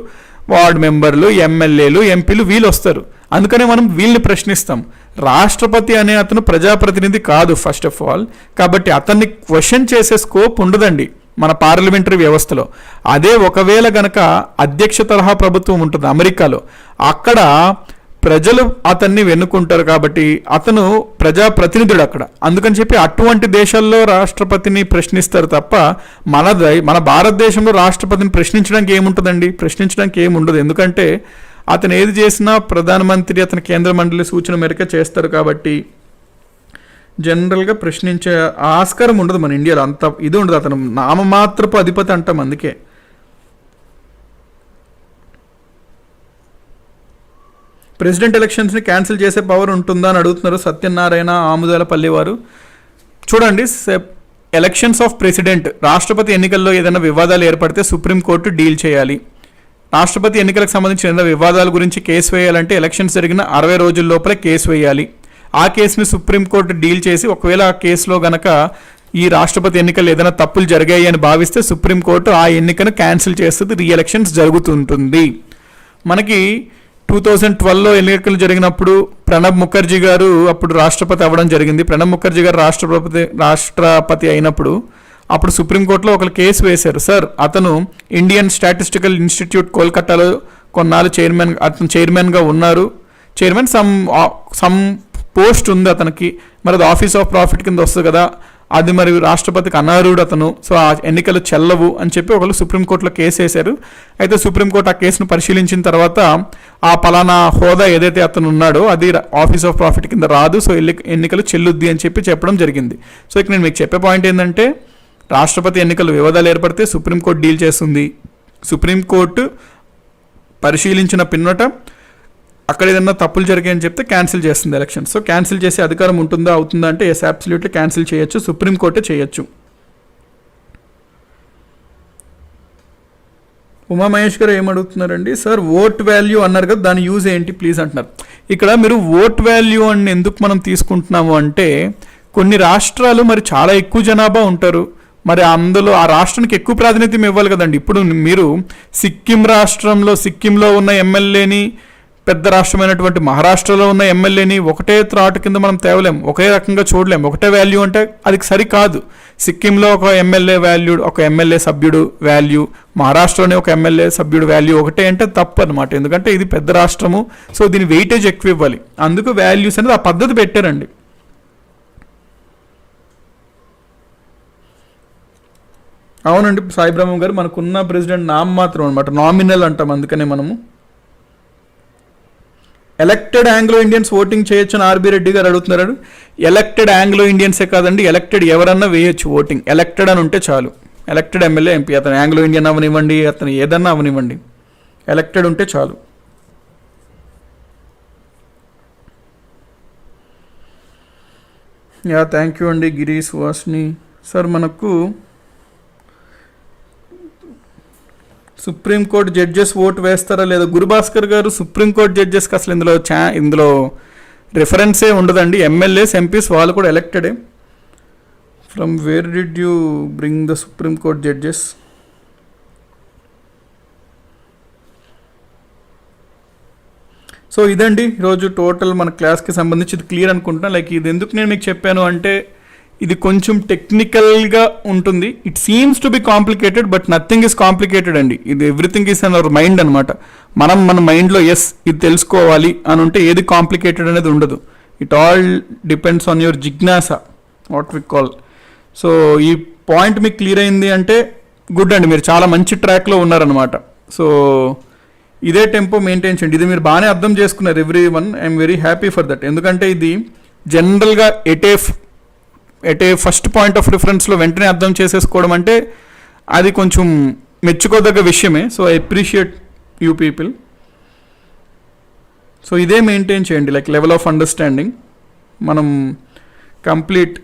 వార్డు మెంబర్లు, ఎమ్మెల్యేలు, ఎంపీలు, వీళ్ళు వస్తారు. అందుకనే మనం వీళ్ళని ప్రశ్నిస్తాం. రాష్ట్రపతి అనే అతను ప్రజాప్రతినిధి కాదు ఫస్ట్ ఆఫ్ ఆల్. కాబట్టి అతన్ని క్వశ్చన్ చేసే స్కోప్ ఉండదండి మన పార్లమెంటరీ వ్యవస్థలో. అదే ఒకవేళ గనక అధ్యక్ష తరహా ప్రభుత్వం ఉంటుంది అమెరికాలో, అక్కడ ప్రజలు అతన్ని వెన్నుకుంటారు కాబట్టి అతను ప్రజాప్రతినిధుడు అక్కడ. అందుకని చెప్పి అటువంటి దేశాల్లో రాష్ట్రపతిని ప్రశ్నిస్తారు తప్ప మన భారతదేశంలో రాష్ట్రపతిని ప్రశ్నించడానికి ఏముంటుందండి? ప్రశ్నించడానికి ఏముండదు. ఎందుకంటే అతను ఏది చేసినా ప్రధానమంత్రి అతని కేంద్ర మండలి సూచన మేరకే చేస్తారు కాబట్టి జనరల్గా ప్రశ్నించే ఆస్కారం ఉండదు మన ఇండియాలో. అంత ఇది ఉండదు. అతను నామమాత్రపు అధిపతి అంటాం. అందుకే ప్రెసిడెంట్ ఎలక్షన్స్ని క్యాన్సిల్ చేసే పవర్ ఉంటుందా అని అడుగుతున్నారు సత్యనారాయణ ఆముదాలపల్లి వారు. చూడండి, ఎలక్షన్స్ ఆఫ్ ప్రెసిడెంట్, రాష్ట్రపతి ఎన్నికల్లో ఏదైనా వివాదాలు ఏర్పడితే సుప్రీంకోర్టు డీల్ చేయాలి. రాష్ట్రపతి ఎన్నికలకు సంబంధించిన ఏదైనా వివాదాల గురించి కేసు వేయాలంటే ఎలక్షన్స్ జరిగిన 60 రోజుల లోపలే కేసు వేయాలి. ఆ కేసుని సుప్రీంకోర్టు డీల్ చేసి ఒకవేళ ఆ కేసులో గనక ఈ రాష్ట్రపతి ఎన్నికలు ఏదైనా తప్పులు జరిగాయి అని భావిస్తే సుప్రీంకోర్టు ఆ ఎన్నికను క్యాన్సిల్ చేస్తుంది. రీ ఎలక్షన్స్ జరుగుతుంటుంది. మనకి 2012లో ఎన్నికలు జరిగినప్పుడు ప్రణబ్ ముఖర్జీ గారు అప్పుడు రాష్ట్రపతి అవ్వడం జరిగింది. ప్రణబ్ ముఖర్జీ గారు రాష్ట్రపతి అయినప్పుడు అప్పుడు సుప్రీంకోర్టులో ఒకరు కేసు వేశారు. సార్, అతను ఇండియన్ స్టాటిస్టికల్ ఇన్స్టిట్యూట్ కోల్కతాలో కొన్నాళ్ళు చైర్మన్గా ఉన్నారు. సమ్ పోస్ట్ ఉంది అతనికి, మరి అది ఆఫీస్ ఆఫ్ ప్రాఫిట్ కింద వస్తుంది కదా, అది మరి రాష్ట్రపతికి అనర్హుడు అతను, సో ఆ ఎన్నికలు చెల్లవు అని చెప్పి ఒకళ్ళు సుప్రీంకోర్టులో కేసు వేశారు. అయితే సుప్రీంకోర్టు ఆ కేసును పరిశీలించిన తర్వాత ఆ పలానా హోదా ఏదైతే అతను ఉన్నాడో అది ఆఫీస్ ఆఫ్ ప్రాఫిట్ కింద రాదు, సో ఎన్నికలు చెల్లుద్ది అని చెప్పడం జరిగింది. సో ఇక్కడ నేను మీకు చెప్పే పాయింట్ ఏంటంటే, రాష్ట్రపతి ఎన్నికలు వివాదాలు ఏర్పడితే సుప్రీంకోర్టు డీల్ చేస్తుంది. సుప్రీంకోర్టు పరిశీలించిన పిన్నట అక్కడ ఏదన్నా తప్పులు జరిగాయని చెప్తే క్యాన్సిల్ చేస్తుంది ఎలక్షన్. సో క్యాన్సిల్ చేసే అధికారం అవుతుందా అంటే ఎస్, అబ్సల్యూట్లీ క్యాన్సిల్ చేయొచ్చు, సుప్రీంకోర్టే చేయొచ్చు. ఉమామహేష్ గారు ఏమడుగుతున్నారండి, సార్ ఓట్ వాల్యూ అన్నారు కదా, దాని యూజ్ ఏంటి ప్లీజ్ అంటున్నారు. ఇక్కడ మీరు ఓట్ వాల్యూ అని ఎందుకు మనం తీసుకుంటున్నాము అంటే, కొన్ని రాష్ట్రాలు మరి చాలా ఎక్కువ జనాభా ఉంటారు, మరి అందులో ఆ రాష్ట్రానికి ఎక్కువ ప్రాతినిధ్యం ఇవ్వాలి కదండి. ఇప్పుడు మీరు సిక్కింలో ఉన్న ఎమ్మెల్యేని, పెద్ద రాష్ట్రమైనటువంటి మహారాష్ట్రలో ఉన్న ఎమ్మెల్యేని ఒకటే త్రాటు కింద మనం తేవలేం, ఒకే రకంగా చూడలేం. ఒకటే వాల్యూ అంటే అది సరికాదు. సిక్కింలో ఒక ఎమ్మెల్యే సభ్యుడు వాల్యూ, మహారాష్ట్రలోనే ఒక ఎమ్మెల్యే సభ్యుడు వాల్యూ ఒకటే అంటే తప్పు అనమాట. ఎందుకంటే ఇది పెద్ద రాష్ట్రము, సో దీని వెయిటేజ్ ఎక్కువ ఇవ్వాలి. అందుకు వాల్యూస్ అనేది ఆ పద్ధతి పెట్టారండి. అవునండి సాయి బ్రహ్మం గారు, మనకున్న ప్రెసిడెంట్ నామమాత్రం అనమాట, నామినల్ అంటాం. అందుకనే మనము ఎలక్టెడ్ ఆంగ్లో ఇండియన్స్ ఓటింగ్ చేయొచ్చు అని ఆర్బీ రెడ్డి గారు అడుగుతున్నారు. ఎలక్టెడ్ ఆంగ్లో ఇండియన్సే కాదండి, ఎలక్టెడ్ ఎవరన్నా వేయొచ్చు ఓటింగ్. ఎలక్టెడ్ అని ఉంటే చాలు. ఎలక్టెడ్ ఎమ్మెల్యే, ఎంపీ, అతను ఆంగ్లో ఇండియన్ అవనివ్వండి, అతను ఏదన్నా అవనివ్వండి, ఎలక్టెడ్ ఉంటే చాలు. థ్యాంక్ యూ అండి గిరీష్ వాస్ని సార్. మనకు సుప్రీంకోర్టు జడ్జెస్ ఓటు వేస్తారా లేదా? గురుభాస్కర్ గారు, సుప్రీంకోర్టు జడ్జెస్కి అసలు ఇందులో రిఫరెన్సే ఉండదండి. ఎమ్మెల్యేస్, ఎంపీస్ వాళ్ళు కూడా ఎలక్టెడే. From where did you bring the supreme court judges? So ఇదండి ఈరోజు టోటల్ మన క్లాస్కి సంబంధించి. ఇది క్లియర్ అనుకుంటున్నా. లైక్ ఇది ఎందుకు నేను మీకు చెప్పాను అంటే, ఇది కొంచెం టెక్నికల్గా ఉంటుంది. It seems to be complicated but nothing is complicated అండి. ఇది everything is an our mind అనమాట. మన మైండ్లో ఎస్ ఇది తెలుసుకోవాలి అని ఉంటే ఏది కాంప్లికేటెడ్ అనేది ఉండదు. It all depends on your Jignasa, what we call. So ఈ పాయింట్ మీకు క్లియర్ అయింది అంటే గుడ్ అండి, మీరు చాలా మంచి ట్రాక్లో ఉన్నారనమాట. సో ఇదే టెంపో మెయింటైన్ చేయండి. ఇది మీరు బాగానే అర్థం చేసుకున్నారు every one. I'm very happy for that. ఎందుకంటే ఇది జనరల్గా at a first point of రిఫరెన్స్లో వెంటనే అర్థం చేసేసుకోవడం అంటే అది కొంచెం మెచ్చుకోదగ్గ విషయమే. So I appreciate you people. So ఇదే మెయింటైన్ చేయండి, లైక్ లెవెల్ ఆఫ్ అండర్స్టాండింగ్. మనం కంప్లీట్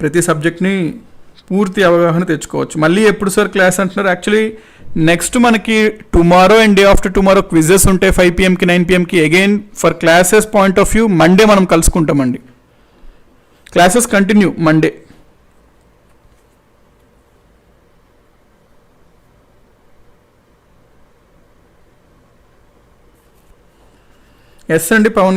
ప్రతి సబ్జెక్ట్ని పూర్తి అవగాహన తెచ్చుకోవచ్చు. మళ్ళీ ఎప్పుడు సార్ క్లాస్ అంటున్నారు? యాక్చువల్లీ నెక్స్ట్ మనకి tomorrow and day after tomorrow quizzes ఉంటాయి 5 PM 9 PM. Again for classes point of view Monday మనం కలుసుకుంటామండి. Classes continue Monday. ఎస్ అండి పవన్